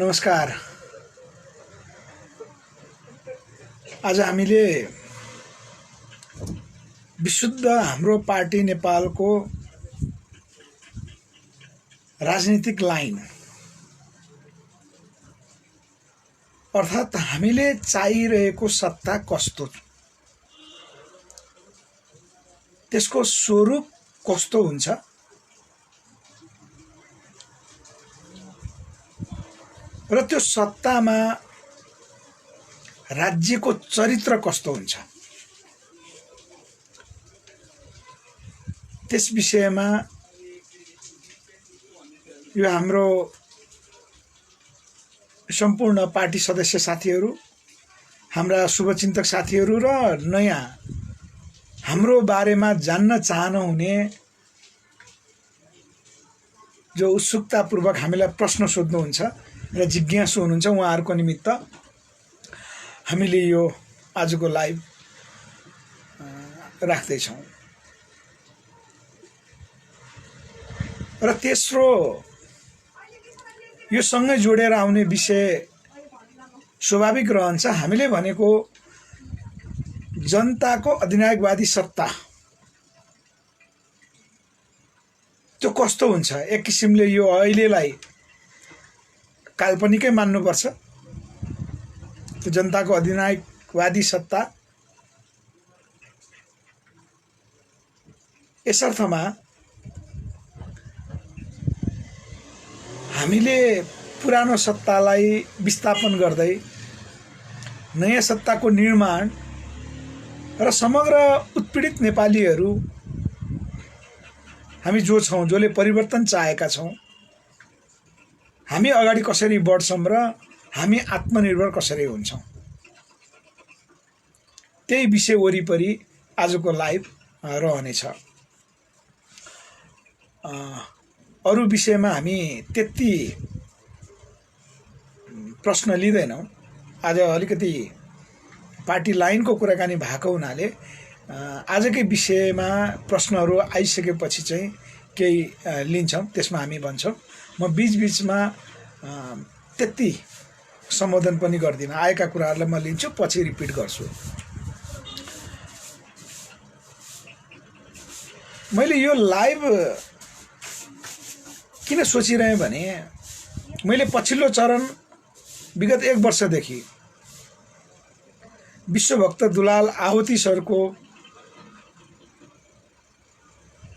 नमस्कार। आज हामीले विशुद्ध हाम्रो पार्टी नेपालको राजनीतिक लाइन अर्थात् हामीले चाहिरहेको सत्ता कस्तो, त्यसको स्वरूप कस्तो हुन्छ र त्यो सत्तामा राज्यको चरित्र कस्तो हुन्छ, त्यस विषयमा यो हाम्रो सम्पूर्ण पार्टी सदस्य साथीहरू, हाम्रा शुभचिन्तक साथीहरू र नयाँ हाम्रो बारेमा जान्न चाहनुहुने जो उत्सुकतापूर्वक हामीलाई प्रश्न सोध्नुहुन्छ र जिज्ञासु हुनुहुन्छ, उहाँहरूको निमित्त हामीले यो आजको लाइभ राख्दैछौँ। र तेस्रो यो सँगै जोडेर आउने विषय स्वाभाविक रहन्छ। हामीले भनेको जनताको अधिनायकवादी सत्ता त्यो कस्तो हुन्छ। एक किसिमले यो अहिलेलाई काल्पनिकै मान्नुपर्छ। त्यो जनताको अधिनायकवादी सत्ता यसर्थमा हामीले पुरानो सत्तालाई विस्थापन गर्दै नयाँ सत्ताको निर्माण र समग्र उत्पीडित नेपालीहरू हामी जो छौँ, जसले परिवर्तन चाहेका छौँ, हामी अगाडि कसरी बढ्छौँ र हामी आत्मनिर्भर कसरी हुन्छौँ, त्यही विषय वरिपरि आजको लाइभ रहनेछ। अरू विषयमा हामी त्यति प्रश्न लिँदैनौँ। आज अलिकति पार्टी लाइनको कुराकानी भएको हुनाले आजकै विषयमा प्रश्नहरू आइसकेपछि चाहिँ केही लिन्छौँ, त्यसमा हामी भन्छौँ। म बीचबीचमा त्यति सम्बोधन पनि गर्दिनँ। आएका कुराहरूलाई म लिन्छु, पछि रिपिट गर्छु। मैले यो लाइभ किन सोचिरहेँ भने मैले पछिल्लो चरण विगत 1 वर्षदेखि विश्वभक्त दुलाल आहुति सरको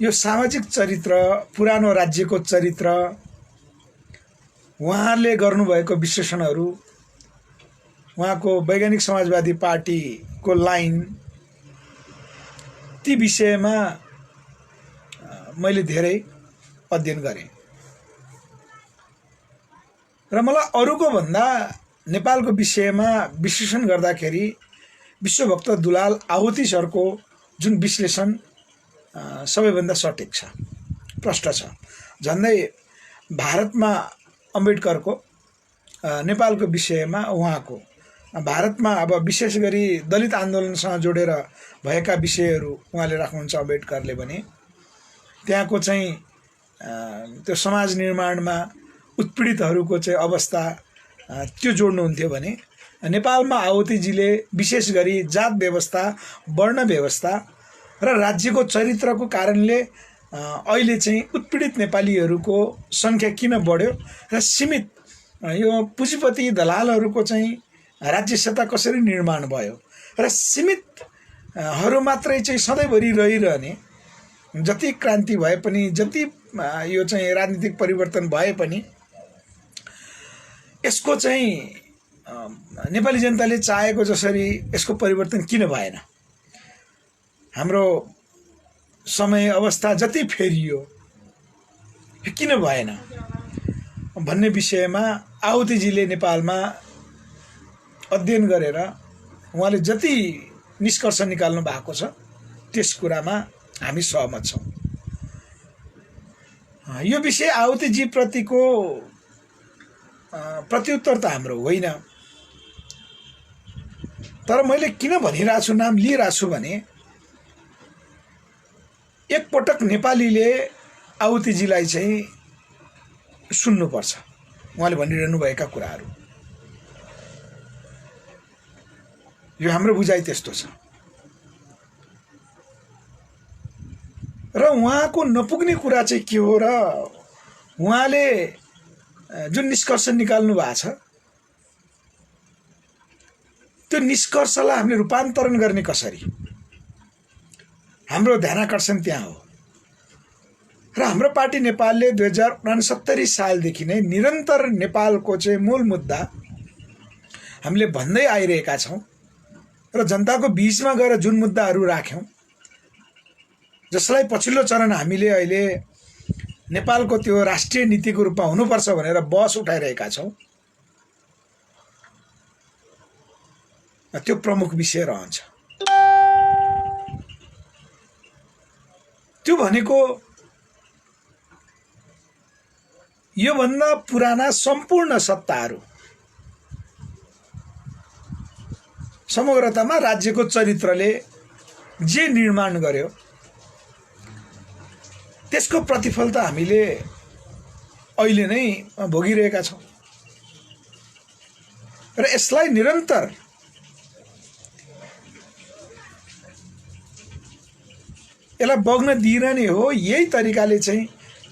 यो सामाजिक चरित्र, पुरानो राज्यको चरित्र, उहाँले गर्नुभएको विश्लेषणहरू, उहाँको वैज्ञानिक समाजवादी पार्टीको लाइन, ती विषयमा मैले धेरै अध्ययन गरेँ र मलाई अरूको भन्दा नेपालको विषयमा विश्लेषण गर्दाखेरि विश्वभक्त दुलाल आहुति सरको जुन विश्लेषण सबैभन्दा सटिक छ, प्रष्ट छ। झन्डै भारतमा अम्बेडकरको, नेपालको विषयमा उहाँको, भारतमा अब विशेष गरी दलित आन्दोलनसँग जोडेर भएका विषयहरू उहाँले राख्नुहुन्छ अम्बेडकरले भने, त्यहाँको चाहिँ त्यो समाज निर्माणमा उत्पीडितहरूको चाहिँ अवस्था त्यो जोड्नुहुन्थ्यो भने नेपालमा आहुतिजीले विशेष गरी जात व्यवस्था, वर्ण व्यवस्था र राज्यको चरित्रको कारणले अहिले चाहिँ उत्पीडित नेपालीहरूको सङ्ख्या किन बढ्यो र सीमित यो पुँजीपति दलालहरूको चाहिँ राज्य सत्ता कसरी निर्माण भयो र सीमितहरू मात्रै चाहिँ सधैँभरि रहिरहने, जति क्रान्ति भए पनि, जति यो चाहिँ राजनीतिक परिवर्तन भए पनि यसको चाहिँ नेपाली जनताले चाहेको जसरी यसको परिवर्तन किन भएन, हाम्रो समय अवस्था जति फेरियो किन भएन भन्ने विषयमा आहुतिजीले नेपालमा अध्ययन गरेर उहाँले जति निष्कर्ष निकाल्नु भएको छ त्यस कुरामा हामी सहमत छौँ। यो विषय आहुतिजी प्रतिको प्रत्युत्तर त हाम्रो होइन, तर मैले किन भनिरहेको छु, नाम लिइरहेको छु भने एकपटक नेपालीले आहुतिजीलाई चाहिँ सुन्नुपर्छ। उहाँले भनिरहनुभएका कुराहरू। यो हाम्रो बुझाइ त्यस्तो छ र उहाँको नपुग्ने कुरा चाहिँ के हो र उहाँले जुन निष्कर्ष निकाल्नु भएको छ त्यो निष्कर्षलाई हामीले रूपान्तरण गर्ने कसरी, हाम्रो ध्यानाकर्षण त्यहाँ हो। र हाम्रो पार्टी नेपालले 2069 सालदेखि नै निरन्तर नेपालको चाहिँ मूल मुद्दा हामीले भन्दै आइरहेका छौँ र जनताको बीचमा गएर जुन मुद्दाहरू राख्यौँ, जसलाई पछिल्लो चरण हामीले अहिले नेपालको त्यो राष्ट्रिय नीतिको रूपमा हुनुपर्छ भनेर बहस उठाइरहेका छौँ, त्यो प्रमुख विषय रहन्छ। त्यो भनेको योभन्दा पुराना सम्पूर्ण सत्ताहरू समग्रतामा राज्यको चरित्रले जे निर्माण गर्यो त्यसको प्रतिफल त हामीले अहिले नै भोगिरहेका छौँ र यसलाई निरन्तर यसलाई बग्न दिइरहने हो। यही तरिकाले चाहिँ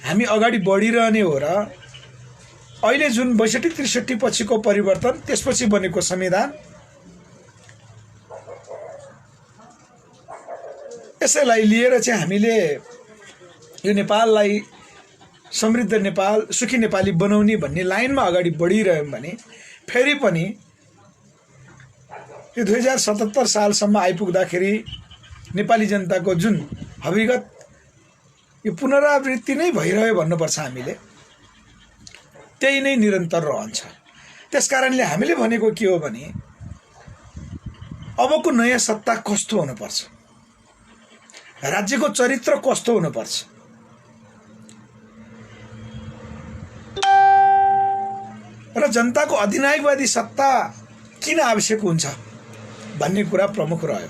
हामी अगाडि बढिरहने हो र अहिले जुन 62-63 पछिको परिवर्तन, त्यसपछि बनेको संविधान, यसैलाई लिएर चाहिँ हामीले यो नेपाललाई समृद्ध नेपाल, सुखी नेपाली बनाउने भन्ने लाइनमा अगाडि बढिरह्यौँ भने फेरि पनि यो 2077 सालसम्म आइपुग्दाखेरि नेपाली जनताको जुन हकीकत यो पुनरावृत्ति नै भइरह्यो भन्नुपर्छ। हामीले त्यही नै निरन्तर रहन्छ। त्यसकारणले हामीले भनेको के हो भने अबको नयाँ सत्ता कस्तो हुनुपर्छ, राज्यको चरित्र कस्तो हुनुपर्छ, र जनताको अधिनायकवादी सत्ता किन आवश्यक हुन्छ भन्ने कुरा प्रमुख रह्यो।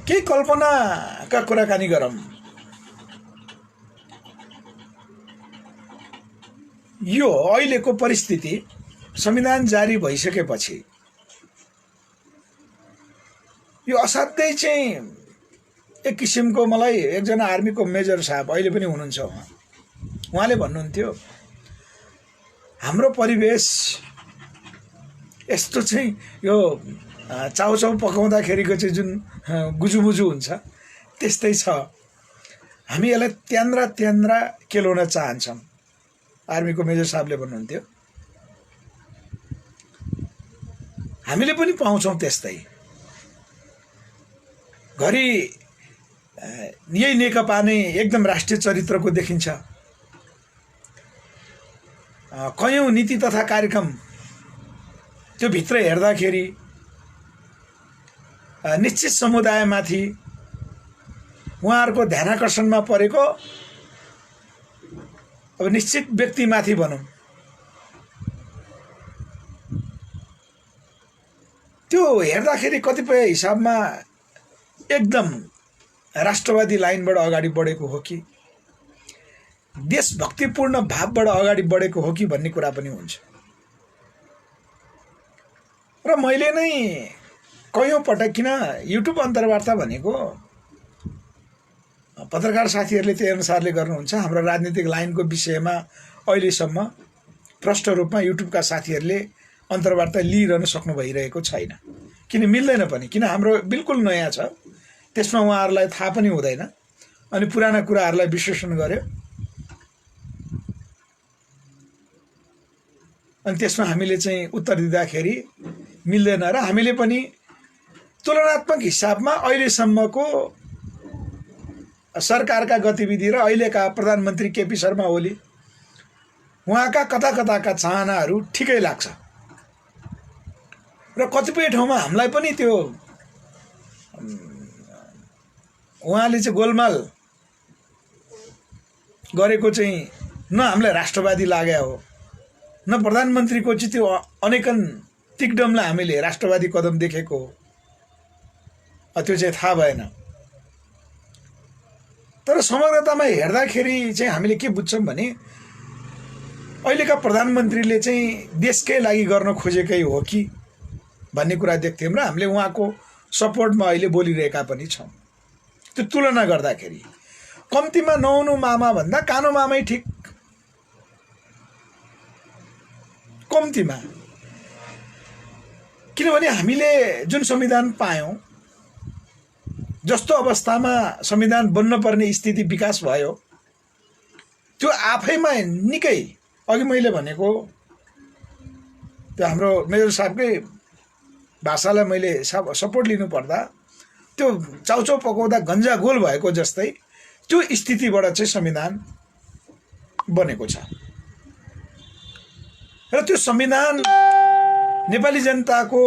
केही कल्पनाका कुराकानी गरौँ। यो अहिलेको परिस्थिति संविधान जारी भइसकेपछि यो असाध्यै चाहिँ एक किसिमको, मलाई एकजना आर्मीको मेजर साहब अहिले पनि हुनुहुन्छ, उहाँले भन्नुहुन्थ्यो हाम्रो परिवेश यस्तो चाहिँ यो चाउचाउ पकाउँदाखेरिको चाहिँ जुन गुजुमुजु हुन्छ त्यस्तै छ, हामी यसलाई त्यान्द्रा केलाउन चाहन्छौँ। आर्मीको मेजर साहबले भन्नुहुन्थ्यो हामीले पनि पाउँछौँ त्यस्तै। घरि यही नेकपा नै एकदम राष्ट्रिय चरित्रको देखिन्छ, कयौं नीति तथा कार्यक्रम त्यो भित्र हेर्दाखेरि निश्चित समुदायमाथि उहाँहरूको ध्यानाकर्षणमा परेको अब निश्चित व्यक्तिमाथि भनौँ, त्यो हेर्दाखेरि कतिपय हिसाबमा एकदम राष्ट्रवादी लाइनबाट अगाडि बढेको हो कि देशभक्तिपूर्ण भावबाट अगाडि बढेको हो कि भन्ने कुरा पनि हुन्छ। र मैले नै कयौं पटक, किन युट्युब अन्तर्वार्ता भनेको पत्रकार साथीहरूले त्यही अनुसारले गर्नुहुन्छ, हाम्रो राजनीतिक लाइनको विषयमा अहिलेसम्म प्रष्ट रूपमा युट्युबका साथीहरूले अन्तर्वार्ता लिइरहन सक्नु भइरहेको छैन, किन मिल्दैन पनि, किन हाम्रो बिल्कुल नयाँ छ, त्यसमा उहाँहरूलाई थाहा पनि हुँदैन, अनि पुराना कुराहरूलाई विश्लेषण गर्यो अनि त्यसमा हामीले चाहिँ उत्तर दिँदाखेरि मिल्दैन। र हामीले पनि तुलनात्मक हिसाबमा अहिलेसम्मको सरकारका गतिविधि र अहिलेका प्रधानमन्त्री केपी शर्मा ओली उहाँका कताका चाहनाहरू ठिकै लाग्छ र कतिपय ठाउँमा हामीलाई पनि त्यो उहाँले चाहिँ गोलमाल गरेको चाहिँ न हामीलाई राष्ट्रवादी लाग्यो हो, न प्रधानमन्त्रीको चाहिँ त्यो अनेकन तिकडमलाई हामीले राष्ट्रवादी कदम देखेको हो, त्यो चाहिँ थाहा भएन। तर समग्रतामा हेर्दाखेरि चाहिँ हामीले के बुझ्छौँ भने अहिलेका प्रधानमन्त्रीले चाहिँ देशकै लागि गर्न खोजेकै हो कि भन्ने कुरा देख्थ्यौँ र हामीले उहाँको सपोर्टमा अहिले बोलिरहेका पनि छौँ। त्यो तुलना गर्दाखेरि कम्तीमा नहुनु मामा भन्दा कानो मामै ठिक। कम्तीमा, किनभने हामीले जुन संविधान पायौँ, जस्तो अवस्थामा संविधान बन्न पर्ने स्थिति विकास भयो, त्यो आफैमा निकै, अघि मैले भनेको त्यो हाम्रो मेजर साहबकै भाषालाई मैले सपोर्ट लिनु पर्दा त्यो चाउचाउ पकाउँदा गन्जा गोल भएको जस्तै त्यो स्थितिबाट चाहिँ संविधान बनेको छ। र त्यो संविधान नेपाली जनताको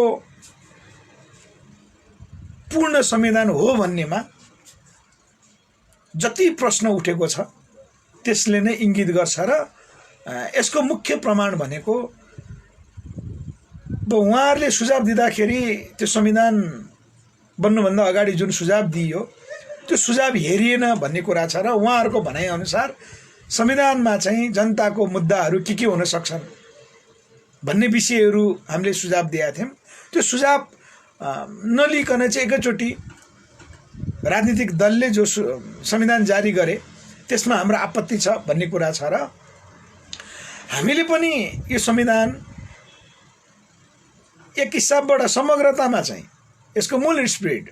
पूर्ण संविधान हो भन्नेमा जति प्रश्न उठेको छ त्यसले नै इङ्गित गर्छ। र यसको मुख्य प्रमाण भनेको उहाँहरूले सुझाव दिँदाखेरि त्यो संविधान बन्नुभन्दा अगाडि जुन सुझाव दिइयो त्यो सुझाव हेरिएन भन्ने कुरा छ। र उहाँहरूको भनाइअनुसार संविधानमा चाहिँ जनताको मुद्दाहरू के हुन सक्छन् भन्ने विषयहरू हामीले सुझाव दिएका थियौँ। त्यो सुझाव नलिकन चाहिँ एकैचोटि राजनीतिक दलले जो संविधान जारी गरे त्यसमा हाम्रो आपत्ति छ भन्ने कुरा छ। र हामीले पनि यो संविधान एक हिसाबबाट समग्रतामा चाहिँ यसको मूल स्पिरिट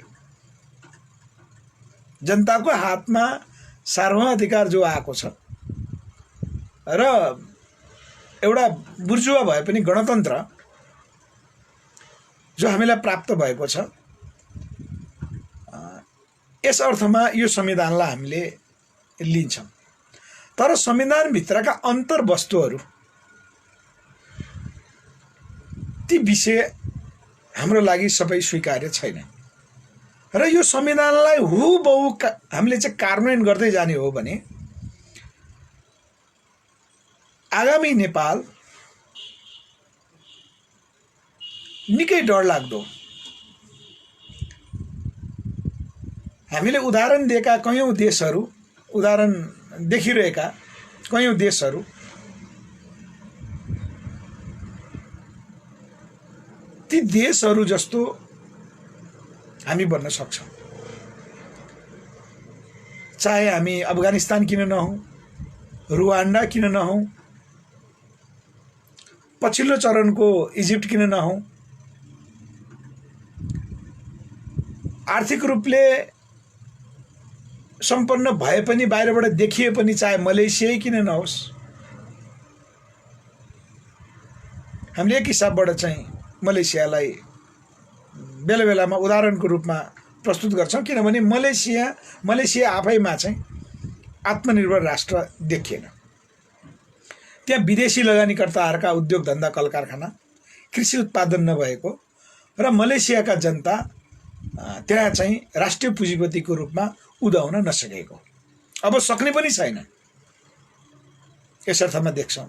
जनताको हातमा सार्वभौमाधिकार जो आएको छ र एउटा बुर्जुवा भए पनि गणतन्त्र जो हामीलाई प्राप्त भएको छ, यस अर्थमा यो संविधानलाई हामीले लिन्छौँ। तर संविधानभित्रका अन्तर्वस्तुहरू ती विषय हाम्रो लागि सबै स्वीकार्य छैन। र यो संविधानलाई हुबहु हामीले चाहिँ कार्यान्वयन गर्दै जाने हो भने आगामी नेपाल निकै डरलाग्दो, हामीले उदाहरण दिएका कयौँ देशहरू, उदाहरण देखिरहेका कयौँ देशहरू ती देशहरू जस्तो हामी बन्न सक्छौँ। चाहे हामी अफगानिस्तान किन नहौँ, रुवान्डा किन नहौँ, पछिल्लो चरणको इजिप्ट किन नहौँ, आर्थिक रूपले सम्पन्न भए पनि बाहिरबाट देखिए पनि चाहे मलेसिया किन नहोस्, हामीले एक हिसाबबाट चाहिँ मलेसियालाई बेला बेलामा उदाहरणको रूपमा प्रस्तुत गर्छौँ। किनभने मलेसिया आफैमा चाहिँ आत्मनिर्भर राष्ट्र देखिएन। त्यहाँ विदेशी लगानीकर्ताहरूका उद्योग धन्दा कल कारखाना, कृषि उत्पादन नभएको र मलेसियाका जनता त्यहाँ चाहिँ राष्ट्रिय पुँजीपतिको रूपमा उदाउन नसकेको, अब सक्ने पनि छैन। यस अर्थमा देख्छौँ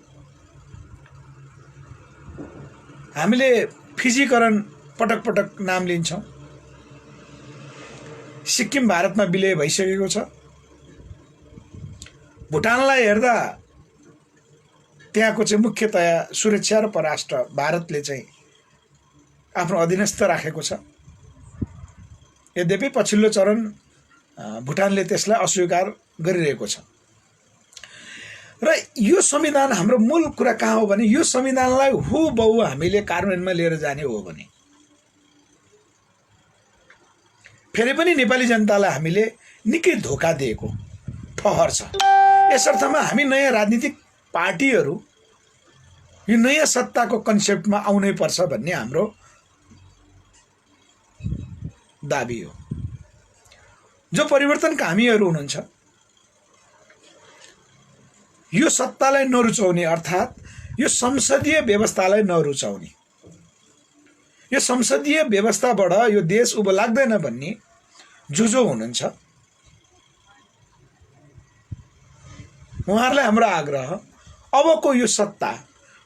हामीले फिजीकरण पटक पटक नाम लिन्छौँ। सिक्किम भारतमा विलय भइसकेको छ। भुटानलाई हेर्दा त्यहाँको चाहिँ मुख्यतया सुरक्षा र परराष्ट्र भारतले चाहिँ आफ्नो अधीनस्थ राखेको छ। यद्यपि पछिल्लो चरण भुटानले त्यसलाई अस्वीकार गरिरहेको छ। र यो संविधान हाम्रो मूल कुरा कहाँ हो भने यो संविधानलाई हुबहु हामीले कार्यान्वयनमा लिएर जाने हो भने फेरि पनि नेपाली जनतालाई हामीले निकै धोका दिएको ठहर छ। यस अर्थमा हामी नयाँ राजनीतिक पार्टीहरू यो नयाँ सत्ताको कन्सेप्टमा आउनै पर्छ भन्ने हाम्रो दाबी हो। जो परिवर्तनकामीहरू हुनुहुन्छ यो सत्तालाई नरुचाउने, अर्थात् यो संसदीय व्यवस्थालाई नरुचाउने, यो संसदीय व्यवस्थाबाट यो देश उभो लाग्दैन भन्ने जो हुनुहुन्छ उहाँहरूलाई हाम्रो आग्रह अबको यो सत्ता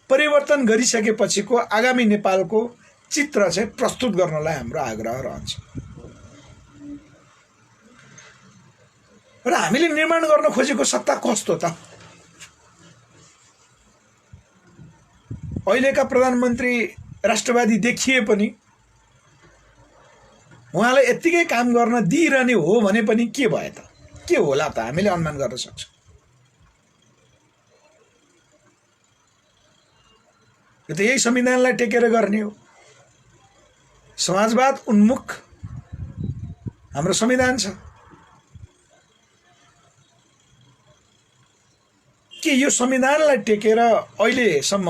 परिवर्तन गरिसकेपछिको आगामी नेपालको चित्र चाहिँ प्रस्तुत गर्नलाई हाम्रो आग्रह रहन्छ। र हामीले निर्माण गर्न खोजेको सत्ता कस्तो त? अहिलेका प्रधानमन्त्री राष्ट्रवादी देखिए पनि उहाँलाई यत्तिकै काम गर्न दिइरहने हो भने पनि के भयो त? के होला त? हामीले अनुमान गर्न सक्छौँ। यो त यही संविधानलाई टेकेर गर्ने हो। समाजवाद उन्मुख हाम्रो संविधान छ। के यो संविधानलाई टेकेर अहिलेसम्म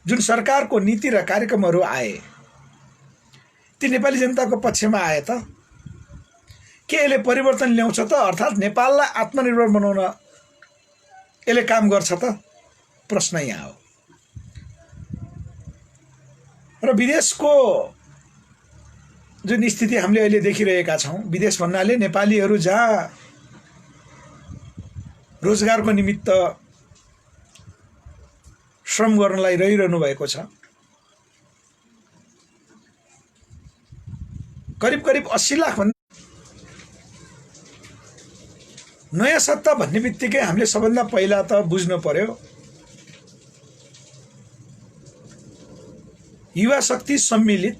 जुन सरकारको नीति र कार्यक्रमहरू आए ती नेपाली जनताको पक्षमा आए त? के यसले परिवर्तन ल्याउँछ त? अर्थात् नेपाललाई आत्मनिर्भर बनाउन यसले काम गर्छ त? प्रश्न यहाँ हो। र विदेशको जुन स्थिति हामीले अहिले देखिरहेका छौँ, विदेश भन्नाले नेपालीहरू जहाँ रोजगारको निमित्त श्रम गर्नलाई रहिरहनु भएको छ, करिब करिब 80 लाख भन्दा नयाँ सत्ता भन्ने बित्तिकै हामीले सबभन्दा पहिला त बुझ्नु पर्यो युवा शक्ति सम्मिलित,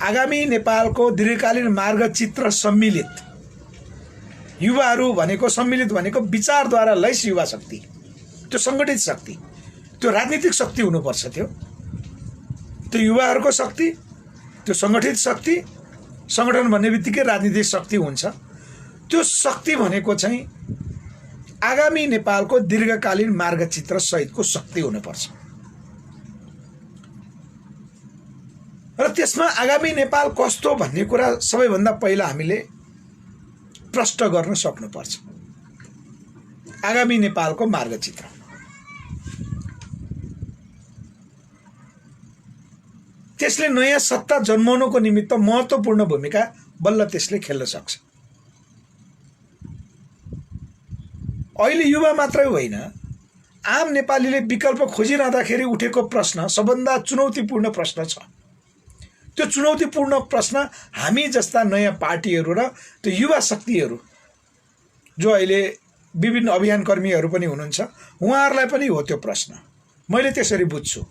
आगामी नेपालको दीर्घकालीन मार्गचित्र सम्मिलित, युवाहरू भनेको सम्मिलित भनेको विचारद्वारा लैस युवा शक्ति, त्यो सङ्गठित शक्ति, त्यो राजनीतिक शक्ति हुनुपर्छ। त्यो युवाहरूको शक्ति, त्यो सङ्गठित शक्ति, सङ्गठन भन्ने बित्तिकै राजनीतिक शक्ति हुन्छ। त्यो शक्ति भनेको चाहिँ आगामी नेपालको दीर्घकालीन मार्गचित्र सहितको शक्ति हुनुपर्छ। र त्यसमा आगामी नेपाल कस्तो भन्ने कुरा सबैभन्दा पहिला हामीले प्रष्ट गर्न सक्नुपर्छ। आगामी नेपालको मार्गचित्र, त्यसले नयाँ सत्ता जन्माउनको निमित्त महत्त्वपूर्ण भूमिका बल्ल त्यसले खेल्न सक्छ। अहिले युवा मात्रै होइन, आम नेपालीले विकल्प खोजिरहँदाखेरि उठेको प्रश्न सबभन्दा चुनौतीपूर्ण प्रश्न छ। त्यो चुनौतीपूर्ण प्रश्न हामी जस्ता नयाँ पार्टीहरू र त्यो युवा शक्तिहरू जो अहिले विभिन्न अभियानकर्मीहरू पनि हुनुहुन्छ, उहाँहरूलाई पनि हो त्यो प्रश्न। मैले त्यसरी बुझ्छु।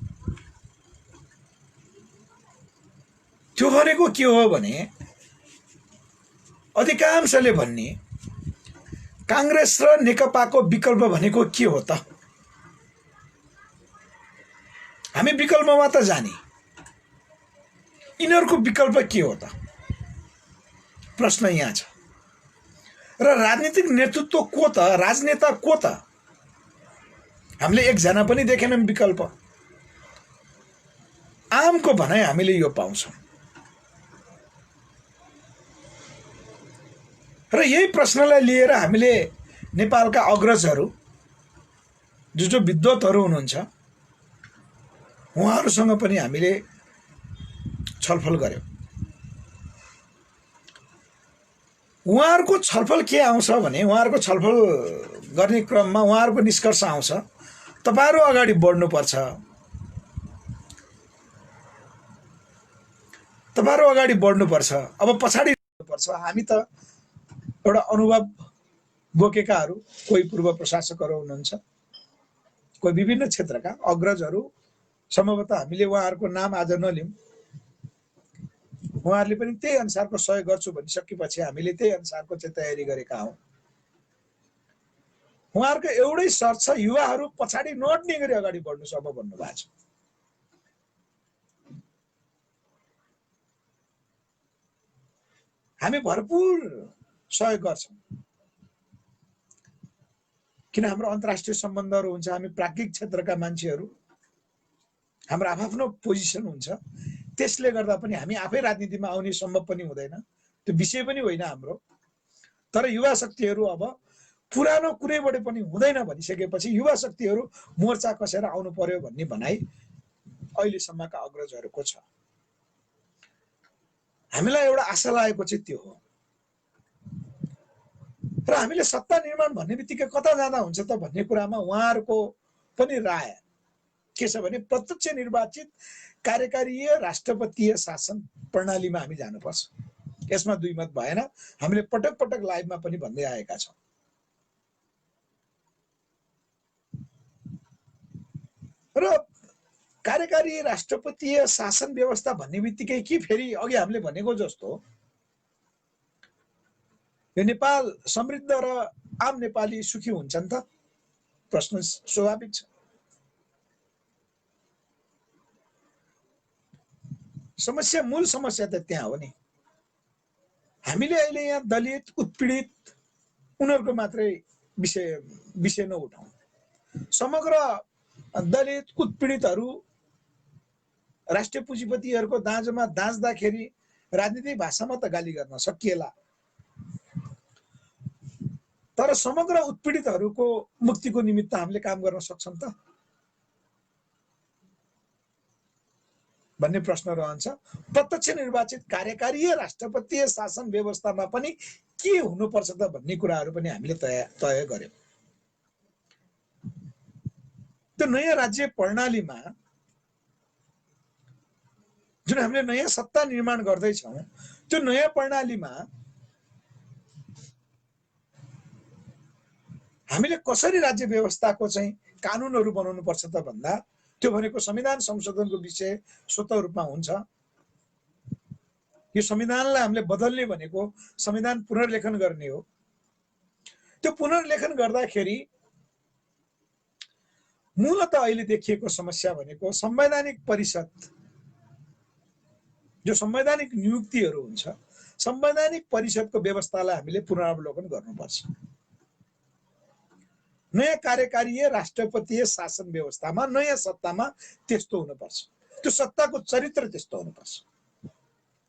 त्यो भनेको के हो भने अधिकांशले भन्ने काङ्ग्रेस र नेकपाको विकल्प भनेको के हो त? हामी विकल्पमा त जाने, यिनीहरूको विकल्प के हो त? प्रश्न यहाँ छ। र राजनीतिक नेतृत्व को त? राजनेता को त? हामीले एकजना पनि देखेनौँ विकल्प। आमको भनाइ हामीले यो पाउँछौँ। र यही प्रश्नलाई लिएर हामीले नेपालका अग्रजहरू जो विद्वतहरू हुनुहुन्छ उहाँहरूसँग पनि हामीले छलफल गर्यौँ। उहाँहरूको छलफल के आउँछ भने, उहाँहरूको छलफल गर्ने क्रममा उहाँहरूको निष्कर्ष आउँछ, तपाईहरु अगाडि बढ्नुपर्छ, तपाईहरु अगाडि बढ्नुपर्छ, अब पछाडि पर्छ। हामी त एउटा अनुभव बोकेकाहरू, कोही पूर्व प्रशासकहरू हुनुहुन्छ, कोही विभिन्न क्षेत्रका अग्रजहरू, सम्भवतः हामीले उहाँहरूको नाम आज नलिउँ, उहाँहरूले पनि त्यही अनुसारको सहयोग गर्छु भनिसकेपछि हामीले त्यही अनुसारको चाहिँ तयारी गरेका हौं। उहाँहरूको एउटै शर्त छ, युवाहरू पछाडि नट्ने गरी अगाडि बढ्नुस् अब भन्नुभएको छ। हामी भरपूर सहयोग गर्छौं, किन हाम्रो अन्तर्राष्ट्रिय सम्बन्धहरू हुन्छ, हामी प्राज्ञिक क्षेत्रका मान्छेहरू, हाम्रो आफ्नो पोजिसन हुन्छ। त्यसले गर्दा पनि हामी आफै राजनीतिमा आउने सम्भव पनि हुँदैन, त्यो विषय पनि होइन हाम्रो। तर युवा शक्तिहरू अब पुरानो कुनैबाट पनि हुँदैन भनिसकेपछि युवा शक्तिहरू मोर्चा कसेर आउनु पर्यो भन्ने भनाइ अहिलेसम्मका अग्रजहरूको छ। हामीलाई एउटा आशा लागेको चाहिँ त्यो हो। र हामीले सत्ता निर्माण भन्ने बित्तिकै कता जाँदा हुन्छ त भन्ने कुरामा उहाँहरूको पनि राय के छ भने, प्रत्यक्ष निर्वाचित कार्यकारीय राष्ट्रपतीय शासन प्रणालीमा हामी जानुपर्छ। यसमा दुई मत भएन। हामीले पटक पटक लाइभमा पनि भन्दै आएका छौँ। र कार्यकारी राष्ट्रपतीय शासन व्यवस्था भन्ने बित्तिकै के फेरि अघि हामीले भनेको जस्तो यो नेपाल समृद्ध र आम नेपाली सुखी हुन्छन् त? प्रश्न स्वाभाविक छ। समस्या, मूल समस्या त त्यहाँ हो नि। हामीले अहिले यहाँ दलित, उत्पीडित उनीहरूको मात्रै विषय नउठाउँ। समग्र दलित, उत्पीडितहरू राष्ट्रिय पुँजीपतिहरूको दाँजोमा दाँच्दाखेरि राजनीतिक भाषामा त गाली गर्न सकिएला, तर समग्र उत्पीडितहरूको मुक्तिको निमित्त हामीले काम गर्न सक्छौँ त भन्ने प्रश्न रहन्छ। प्रत्यक्ष निर्वाचित कार्यकारीय राष्ट्रपतीय शासन व्यवस्थामा पनि के हुनुपर्छ त भन्ने कुराहरू पनि हामीले तय गर्यौं। त्यो नयाँ राज्य प्रणालीमा जुन हामीले नयाँ सत्ता निर्माण गर्दैछौँ, त्यो नयाँ प्रणालीमा हामीले कसरी राज्य व्यवस्थाको चाहिँ कानुनहरू बनाउनु पर्छ त भन्दा त्यो भनेको संविधान संशोधनको विषय स्वतः रूपमा हुन्छ। यो संविधानलाई हामीले बदल्ने भनेको संविधान पुनर्लेखन गर्ने हो। त्यो पुनर्लेखन गर्दाखेरि मूलतः अहिले देखिएको समस्या भनेको संवैधानिक परिषद, जो संवैधानिक नियुक्तिहरू हुन्छ, संवैधानिक परिषदको व्यवस्थालाई हामीले पुनरावलोकन गर्नुपर्छ। नयाँ कार्यकारीय राष्ट्रपतीय शासन व्यवस्थामा नयाँ सत्तामा त्यस्तो हुनुपर्छ। त्यो सत्ताको चरित्र त्यस्तो हुनुपर्छ।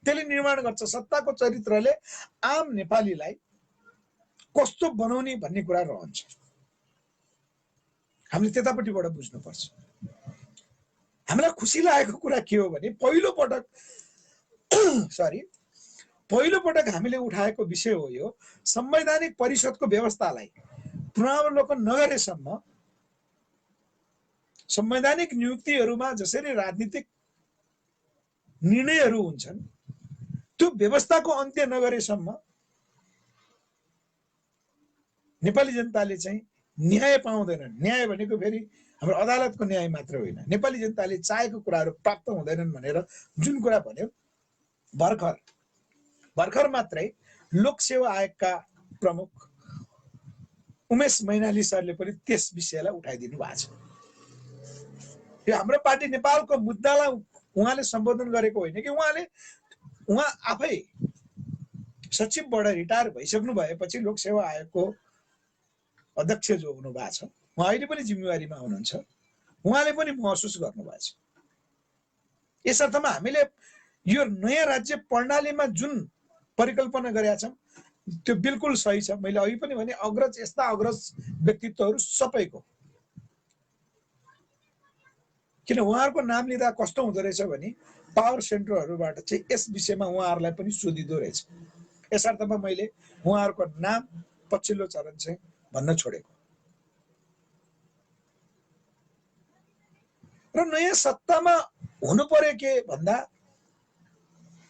त्यसले निर्माण गर्छ सत्ताको चरित्रले आम नेपालीलाई कस्तो बनाउने भन्ने कुरा रहन्छ। हामीले त्यतापट्टिबाट बुझ्नुपर्छ। हामीलाई खुसी लागेको कुरा के हो भने पहिलो पटक हामीले उठाएको विषय हो यो संवैधानिक परिषदको व्यवस्थालाई पुनरावलोकन नगरेसम्म संवैधानिक नियुक्तिहरूमा जसरी राजनीतिक निर्णयहरू हुन्छन् त्यो व्यवस्थाको अन्त्य नगरेसम्म नेपाली जनताले चाहिँ न्याय पाउँदैनन्। न्याय भनेको फेरि हाम्रो अदालतको न्याय मात्र होइन, नेपाली जनताले चाहेको कुराहरू प्राप्त हुँदैनन् भनेर जुन कुरा भन्यो, भर्खर मात्रै लोकसेवा आयोगका प्रमुख उमेश मैनाली सरले पनि त्यस विषयलाई उठाइदिनु भएको छ। यो हाम्रो पार्टी नेपालको मुद्दालाई उहाँले सम्बोधन गरेको होइन कि उहाँ आफै सचिवबाट रिटायर भइसक्नु भएपछि लोकसेवा आयोगको अध्यक्ष जो हुनु भएको छ, उहाँ अहिले पनि जिम्मेवारीमा हुनुहुन्छ, उहाँले पनि महसुस गर्नुभएको छ। यस अर्थमा हामीले यो नयाँ राज्य प्रणालीमा जुन परिकल्पना गरेका छौँ त्यो बिल्कुल सही छ। मैले अघि पनि भने अग्रज, यस्ता अग्रज व्यक्तित्वहरू सबैको, किन उहाँहरूको नाम लिँदा कस्तो हुँदो रहेछ भने पावर सेन्टरहरूबाट चाहिँ यस विषयमा उहाँहरूलाई पनि सोधिँदो रहेछ। यस अर्थमा मैले उहाँहरूको नाम पछिल्लो चरण चाहिँ भन्न छोडेको। र नयाँ सत्तामा हुनु पर्यो के भन्दा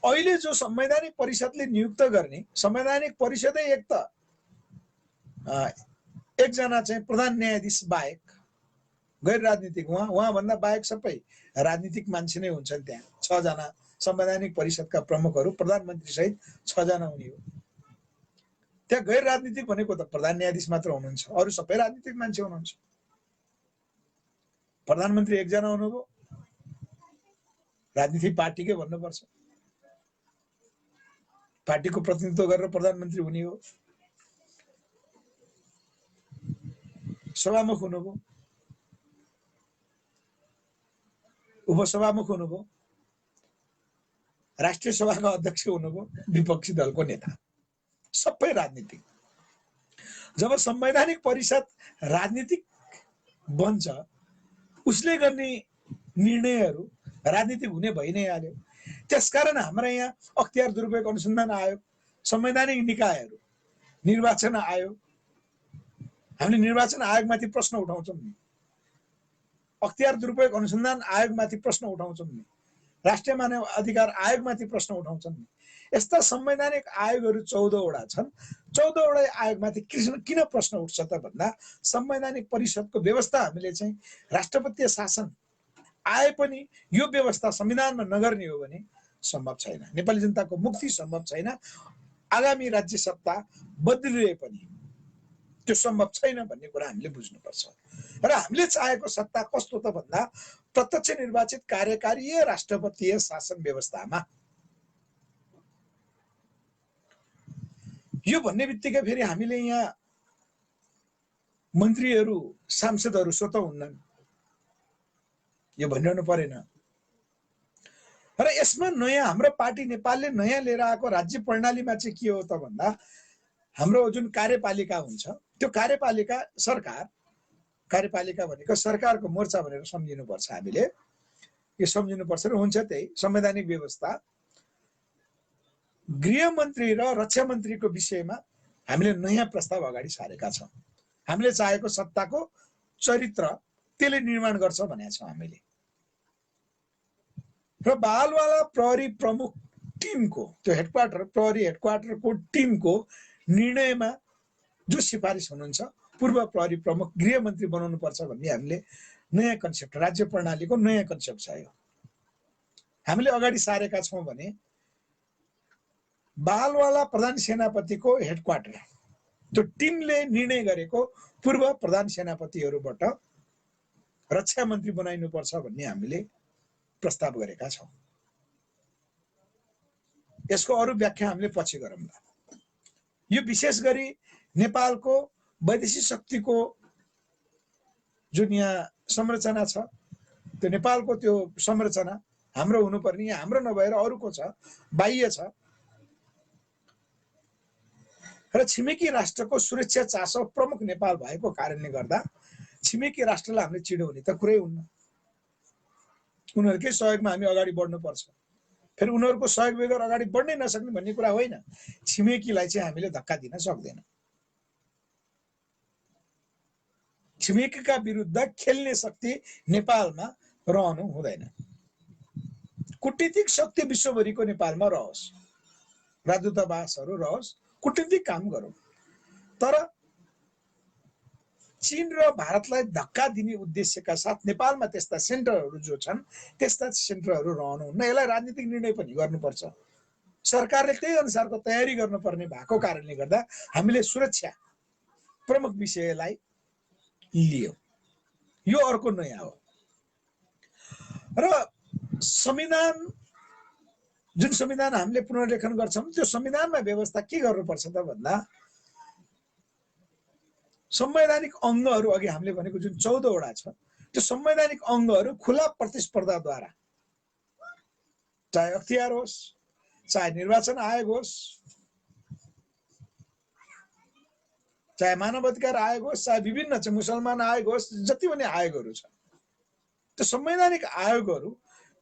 अहिले जो संवैधानिक परिषदले नियुक्त गर्ने, संवैधानिक परिषदै एकजना चाहिँ प्रधान न्यायाधीश बाहेक गैर राजनीतिक, उहाँ भन्दा बाहेक सबै राजनीतिक मान्छे नै हुन्छन्। त्यहाँ 6 जना संवैधानिक परिषदका प्रमुखहरू, प्रधानमन्त्री सहित 6 जना हुने हो। त्यहाँ गैर राजनीतिक भनेको त प्रधान न्यायाधीश मात्र हुनुहुन्छ, अरू सबै राजनीतिक मान्छे हुनुहुन्छ। प्रधानमन्त्री एकजना हुनुभयो, राजनीतिक पार्टीकै भन्नुपर्छ, पार्टीको प्रतिनिधित्व गरेर प्रधानमन्त्री हुने हो। सभामुख हुनुभयो, उपसभामुख हुनुभयो, राष्ट्रिय सभाका अध्यक्ष हुनुभयो, विपक्षी दलको नेता, सबै राजनीतिक। जब संवैधानिक परिषद राजनीतिक बन्छ, उसले गर्ने निर्णयहरू राजनीतिक हुने भइ नै हाल्यो। त्यसकारण हाम्रा यहाँ अख्तियार दुरुपयोग अनुसन्धान आयोग, संवैधानिक निकायहरू, निर्वाचन आयोग, हामीले निर्वाचन आयोगमाथि प्रश्न उठाउँछौँ नि, अख्तियार दुरुपयोग अनुसन्धान आयोगमाथि प्रश्न उठाउँछौँ नि, राष्ट्रिय मानव अधिकार आयोगमाथि प्रश्न उठाउँछन्। यस्ता संवैधानिक आयोगहरू 14वटा छन्। 14वटा आयोगमाथि किन प्रश्न उठ्छ त भन्दा संवैधानिक परिषदको व्यवस्था हामीले चाहिँ राष्ट्रपतीय शासन आए पनि यो व्यवस्था संविधानमा नगर्ने हो भने सम्भव छैन। नेपाली जनताको मुक्ति सम्भव छैन। आगामी राज्य सत्ता बदलिए पनि त्यो सम्भव छैन भन्ने कुरा हामीले बुझ्नुपर्छ। र हामीले चाहेको सत्ता कस्तो त भन्दा प्रत्यक्ष निर्वाचित कार्यकारीय राष्ट्रपतीय शासन व्यवस्थामा। यो भन्ने बित्तिकै फेरि हामीले यहाँ मन्त्रीहरू सांसदहरू स्वत हुन्नन्, यो भनिरहनु परेन। र यसमा नयाँ हाम्रो पार्टी नेपालले नयाँ लिएर आएको राज्य प्रणालीमा चाहिँ के हो त भन्दा हाम्रो जुन कार्यपालिका हुन्छ त्यो कार्यपालिका सरकार, कार्यपालिका भनेको सरकारको मोर्चा भनेर सम्झिनुपर्छ हामीले। यो सम्झिनुपर्छ र हुन्छ त्यही संवैधानिक व्यवस्था। गृहमन्त्री र रक्षा मन्त्रीको विषयमा हामीले नयाँ प्रस्ताव अगाडि सारेका छौँ। हामीले चाहेको सत्ताको चरित्र त्यसले निर्माण गर्छ भनेका छौँ हामीले। र बालवाला प्रहरी प्रमुख टिमको त्यो हेडक्वार्टर प्रहरी हेडक्वार्टरको टिमको निर्णयमा जो सिफारिस हुनुहुन्छ पूर्व प्रहरी प्रमुख गृहमन्त्री बनाउनु पर्छ भन्ने हामीले नयाँ कन्सेप्ट, राज्य प्रणालीको नयाँ कन्सेप्ट छ। यो हामीले अगाडि सारेका छौँ भने बालवाला प्रधान सेनापतिको हेडक्वार्टर त्यो टिमले निर्णय गरेको पूर्व प्रधान सेनापतिहरूबाट रक्षा मन्त्री बनाइनुपर्छ भन्ने हामीले प्रस्ताव गरेका छौँ। यसको अरू व्याख्या हामीले पछि गरौँला। यो विशेष गरी नेपालको वैदेशिक शक्तिको जुन यहाँ संरचना छ त्यो नेपालको त्यो संरचना हाम्रो हुनुपर्ने, यहाँ हाम्रो नभएर अरूको छ, बाह्य छ। र छिमेकी राष्ट्रको सुरक्षा चासो प्रमुख नेपाल भएको कारणले गर्दा छिमेकी राष्ट्रलाई हामीले चिडाउने त कुरै हुन्न। उनीहरूकै सहयोगमा हामी अगाडि बढ्नुपर्छ। फेरि उनीहरूको सहयोग बेगर अगाडि बढ्नै नसक्ने भन्ने कुरा होइन। छिमेकीलाई चाहिँ हामीले धक्का दिन सक्दैन। छिमेकीका विरुद्ध खेल्ने शक्ति नेपालमा रहनु हुँदैन। कूटनीतिक शक्ति विश्वभरिको नेपालमा रहोस्, राजदूतावासहरू रहोस्, कूटनीतिक काम गरौँ, तर चीन र भारतलाई धक्का दिने उद्देश्यका साथ नेपालमा त्यस्ता सेन्टरहरू जो छन् त्यस्ता सेन्टरहरू रहनुहुन्न। यसलाई राजनीतिक निर्णय पनि गर्नुपर्छ। सरकारले त्यही अनुसारको तयारी गर्नुपर्ने भएको कारणले गर्दा हामीले सुरक्षा प्रमुख विषयलाई लियौँ। यो अर्को नयाँ हो। र संविधान जुन संविधान हामीले पुनर्लेखन गर्छौँ त्यो संविधानमा व्यवस्था के गर्नुपर्छ त भन्दा संवैधानिक अङ्गहरू अघि हामीले भनेको जुन 14वटा छ त्यो संवैधानिक अङ्गहरू खुला प्रतिस्पर्धाद्वारा, चाहे अख्तियार होस्, चाहे निर्वाचन आयोग होस्, चाहे मानव अधिकार आयोग होस्, चाहे विभिन्न चाहिँ मुसलमान आयोग होस्, जति पनि आयोगहरू छ त्यो संवैधानिक आयोगहरू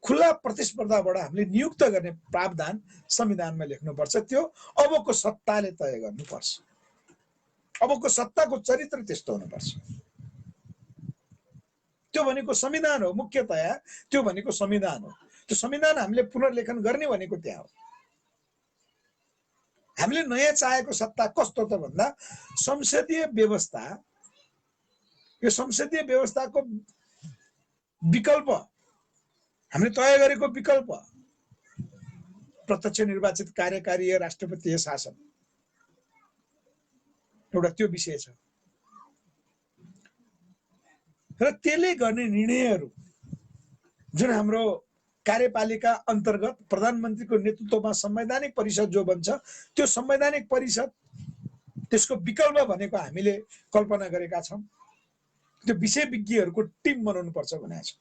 खुला प्रतिस्पर्धाबाट हामीले नियुक्त गर्ने प्रावधान संविधानमा लेख्नुपर्छ। त्यो अबको सत्ताले तय गर्नुपर्छ। अबको सत्ताको चरित्र त्यस्तो हुनुपर्छ। त्यो भनेको संविधान हो। मुख्यतया त्यो भनेको संविधान हो। त्यो संविधान हामीले पुनर्लेखन गर्ने भनेको त्यहाँ हो। हामीले नयाँ चाहेको सत्ता कस्तो त भन्दा संसदीय व्यवस्था, यो संसदीय व्यवस्थाको विकल्प हामीले तय गरेको विकल्प प्रत्यक्ष निर्वाचित कार्यकारीय राष्ट्रपतीय शासन एउटा त्यो विषय छ। र त्यसले गर्ने निर्णयहरू जुन हाम्रो कार्यपालिका अन्तर्गत प्रधानमन्त्रीको नेतृत्वमा संवैधानिक परिषद जो बन्छ त्यो संवैधानिक परिषद त्यसको विकल्प भनेको हामीले कल्पना गरेका छौँ। त्यो विषयविज्ञहरूको टिम बनाउनु पर्छ भनेको छ।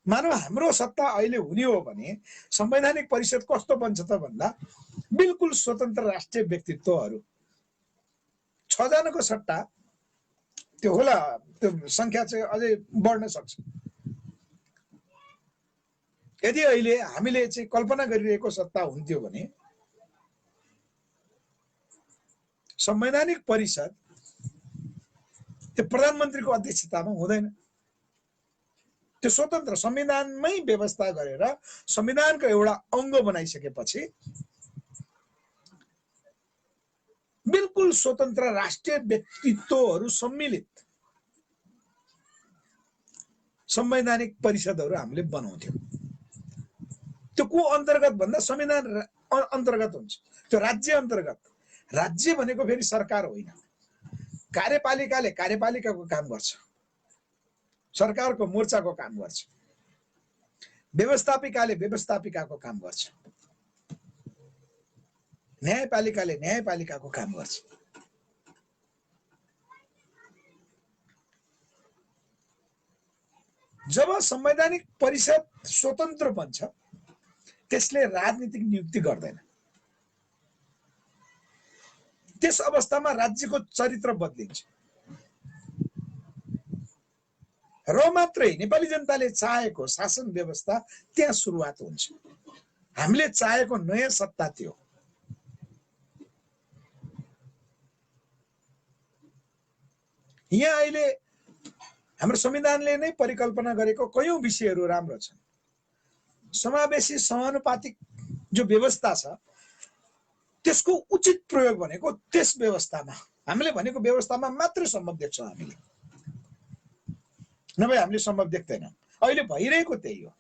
मानव हाम्रो सत्ता अहिले हुने हो भने संवैधानिक परिषद कस्तो बन्छ त भन्दा बिल्कुल स्वतन्त्र राष्ट्रिय व्यक्तित्वहरू 6 जनाको सट्टा त्यो होला, त्यो संख्या चाहिँ अझै बढ्न सक्छ। यदि अहिले हामीले चाहिँ कल्पना गरिरहेको सत्ता हुन्थ्यो भने संवैधानिक परिषद त्यो प्रधानमन्त्रीको अध्यक्षतामा हुँदैन। त्यो स्वतन्त्र संविधानमै व्यवस्था गरेर संविधानको एउटा अंग बनाइसकेपछि बिल्कुल स्वतन्त्र राष्ट्रिय व्यक्तित्वहरू सम्मिलित संवैधानिक परिषदहरू हामीले बनाउँथ्यौं। त्यो को अन्तर्गत भन्दा संविधान अन्तर्गत हुन्छ, त्यो राज्य अन्तर्गत। राज्य भनेको फेरि सरकार होइन। कार्यपालिकाले कार्यपालिकाको काम गर्छ, सरकारको मोर्चाको काम गर्छ, व्यवस्थापिकाले व्यवस्थापिकाको काम गर्छ, न्यायपालिकाले न्यायपालिकाको काम गर्छ। जब संवैधानिक परिषद स्वतन्त्र बन्छ त्यसले राजनीतिक नियुक्ति गर्दैन। त्यस अवस्थामा राज्यको चरित्र बदलिन्छ र मात्रै नेपाली जनताले चाहेको शासन व्यवस्था त्यहाँ सुरुवात हुन्छ। हामीले चाहेको नयाँ सत्ता त्यो। यहाँ अहिले हाम्रो संविधानले नै परिकल्पना गरेको कयौं विषयहरू राम्रो छन्। समावेशी समानुपातिक जो व्यवस्था छ त्यसको उचित प्रयोग भनेको त्यस व्यवस्थामा, हामीले भनेको व्यवस्थामा मात्रै सम्भव देख्छौं हामीले, नभए हामीले सम्भव देख्दैनौं। अहिले भइरहेको त्यही हो।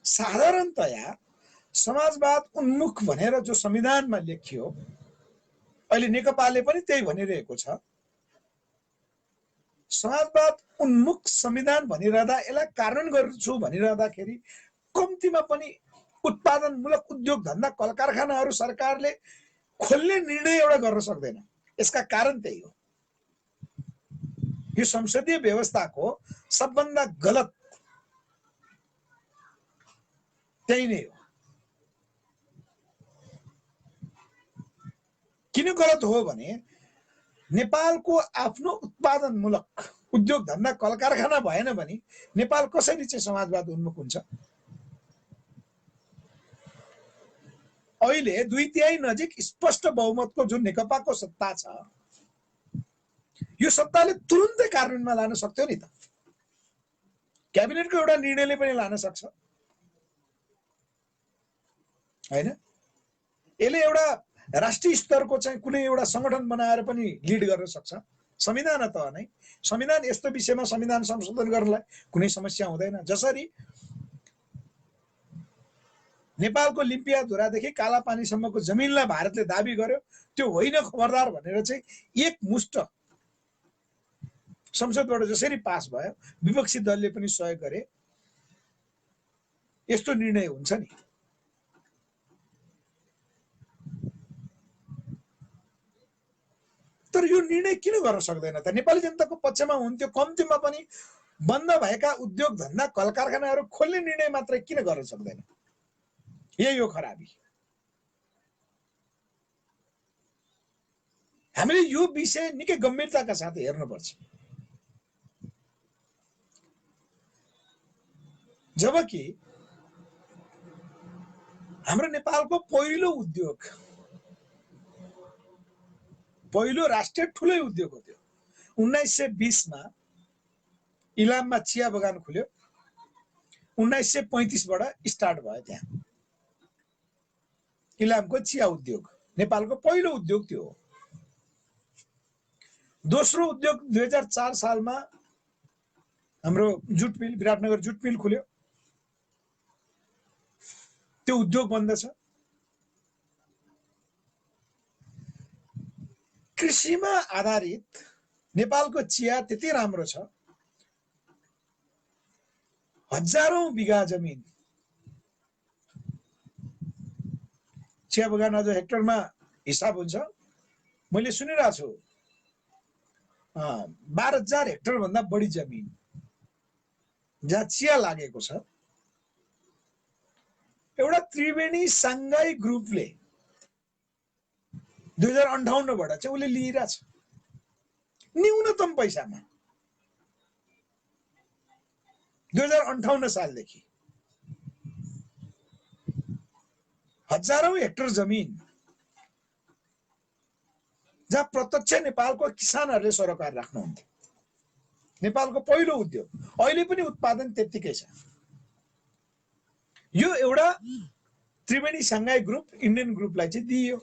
साधारणतया समाजवाद उन्मुख भनेर जो संविधानमा लेखियो, अहिले नेकपाले पनि त्यही भनिरहेको छ। समाजवाद उन्मुख संविधान भनिरहँदा यसलाई कार्यान्वयन गर्छु भनिरहँदाखेरि कम्तीमा पनि उत्पादनमूलक उद्योग धन्दा कल कारखानाहरू सरकारले खोल्ने निर्णय एउटा गर्न सक्दैन। यसका कारण त्यही हो। यो संसदीय व्यवस्थाको सबभन्दा गलत त्यही नै हो। किन गलत हो भने नेपालको आफ्नो उत्पादनमूलक उद्योग धन्दा कल कारखाना भएन भने नेपाल कसरी चाहिँ समाजवाद उन्मुख हुन्छ? अहिले 2/3 नजिक स्पष्ट बहुमतको जुन नेकपाको सत्ता छ, यो सत्ताले तुरुन्तै कार्यान्वयनमा लान सक्थ्यो नि त। क्याबिनेटको एउटा निर्णयले पनि लान सक्छ हैन? यसले एउटा राष्ट्रिय स्तरको चाहिँ कुनै एउटा संगठन बनाएर पनि लिड गर्न सक्छ। संविधान त नै, संविधान यस्तो विषयमा संविधान संशोधन गर्नलाई कुनै समस्या हुँदैन। जसरी नेपालको लिम्पियाधुरादेखि कालापानीसम्मको जमिनलाई भारतले दाबी गर्यो, त्यो होइन खबरदार भनेर चाहिँ एकमुष्ट संसदबाट जसरी पास भयो, विपक्षी दलले पनि सहयोग गरे, यस्तो निर्णय हुन्छ नि। तर यो निर्णय किन गर्न सक्दैन त? नेपाली जनताको पक्षमा हुन्थ्यो। कम्तीमा पनि बन्द भएका उद्योग धन्दा कल कारखानाहरू खोल्ने निर्णय मात्रै किन गर्न सक्दैन? यही हो खराबी। हामीले यो विषय निकै गम्भीरताका साथ हेर्नुपर्छ। जबकि हाम्रो नेपालको पहिलो उद्योग, पहिलो राष्ट्रिय ठुलै उद्योग हो त्यो। 1920 मा इलाममा चिया बगान खुल्यो। 1935 बाट स्टार्ट भयो त्यहाँ इलामको चिया उद्योग। नेपालको पहिलो उद्योग त्यो हो। दोस्रो उद्योग 2004 सालमा हाम्रो जुट मिल, विराटनगर जुट मिल खुल्यो। त्यो उद्योग बन्द छ। कृषिमा आधारित नेपालको चिया त्यति राम्रो छ, हजारौं बिघा जमिन चिया बगान अझ हेक्टरमा हिसाब हुन्छ। मैले सुनिरहेको छु 12,000 हेक्टर भन्दा बढी जमिन जहाँ चिया लागेको छ। एउटा त्रिवेणी सांघाई ग्रुपले 2058 बाट चाहिँ उसले लिइरहेछ न्यूनतम पैसामा। 2058 सालदेखि हजारौं हेक्टर जमिन जहाँ प्रत्यक्ष नेपालको किसानहरूले सरोकार राख्नुहुन्थ्यो। नेपालको पहिलो उद्योग अहिले पनि उत्पादन त्यत्तिकै छ। यो एउटा त्रिवेणी सांघाई ग्रुप इन्डियन ग्रुपलाई चाहिँ दिइयो।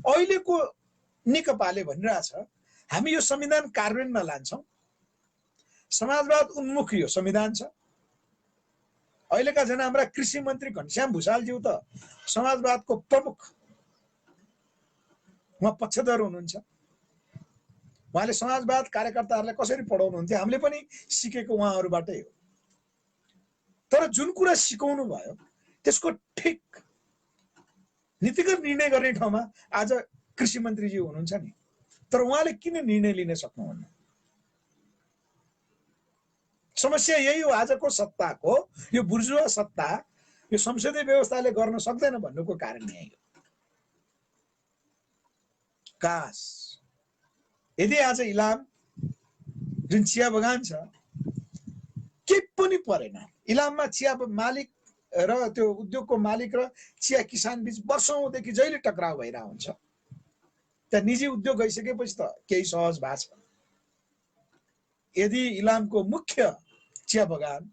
अहिलेको नेकपाले भनिरहेछ हामी यो संविधान कार्यान्वयनमा लान्छौँ, समाजवाद उन्मुख यो संविधान छ। अहिलेका जना हाम्रा कृषि मन्त्री घनश्याम भुषालज्यू त समाजवादको प्रमुख उहाँ पक्षधर हुनुहुन्छ। उहाँले समाजवाद कार्यकर्ताहरूलाई कसरी पढाउनुहुन्थ्यो हामीले पनि सिकेको उहाँहरूबाटै हो। तर जुन कुरा सिकाउनु भयो त्यसको ठिक नीतिगत निर्णय गर्ने ठाउँमा आज कृषि मन्त्रीजी हुनुहुन्छ नि, तर उहाँले किन निर्णय लिन सक्नुहुन्न? समस्या यही हो। आजको सत्ताको यो बुर्जुवा सत्ता यो संसदीय व्यवस्थाले गर्न सक्दैन भन्नुको कारण यही हो। काश यदि आज इलाम जुन चिया बगान छ के पनि परेन, इलाममा चिया मालिक र त्यो उद्योगको मालिक र चिया किसान बीच वर्षौंदेखि जहिले टक्राउ भइरहेको हुन्छ। त्यहाँ निजी उद्योग गइसकेपछि त केही सहज भएको छ। यदि इलामको मुख्य चिया बगान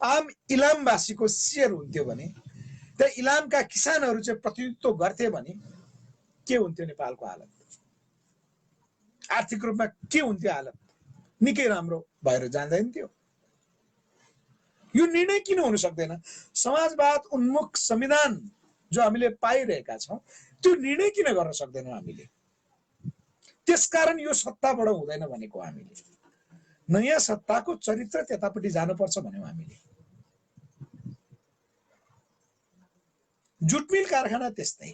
आम इलामवासीको शेयर हुन्थ्यो भने, त्यहाँ इलामका किसानहरू चाहिँ प्रतिनिधित्व गर्थे भने के हुन्थ्यो नेपालको हालत? आर्थिक रूपमा के हुन्थ्यो हालत? निकै राम्रो भएर जाँदैन थियो। यो निर्णय किन हुन सक्दैन? समाजवाद उन्मुख संविधान जो हामीले पाइरहेका छौं त्यो निर्णय किन गर्न सक्दैनौं हामीले? त्यसकारण यो सत्ताबाट हुँदैन भनेको हामीले। नयाँ सत्ताको चरित्र त्यतापट्टि जानुपर्छ भन्यौं हामीले। जुटमिल कारखाना त्यस्तै,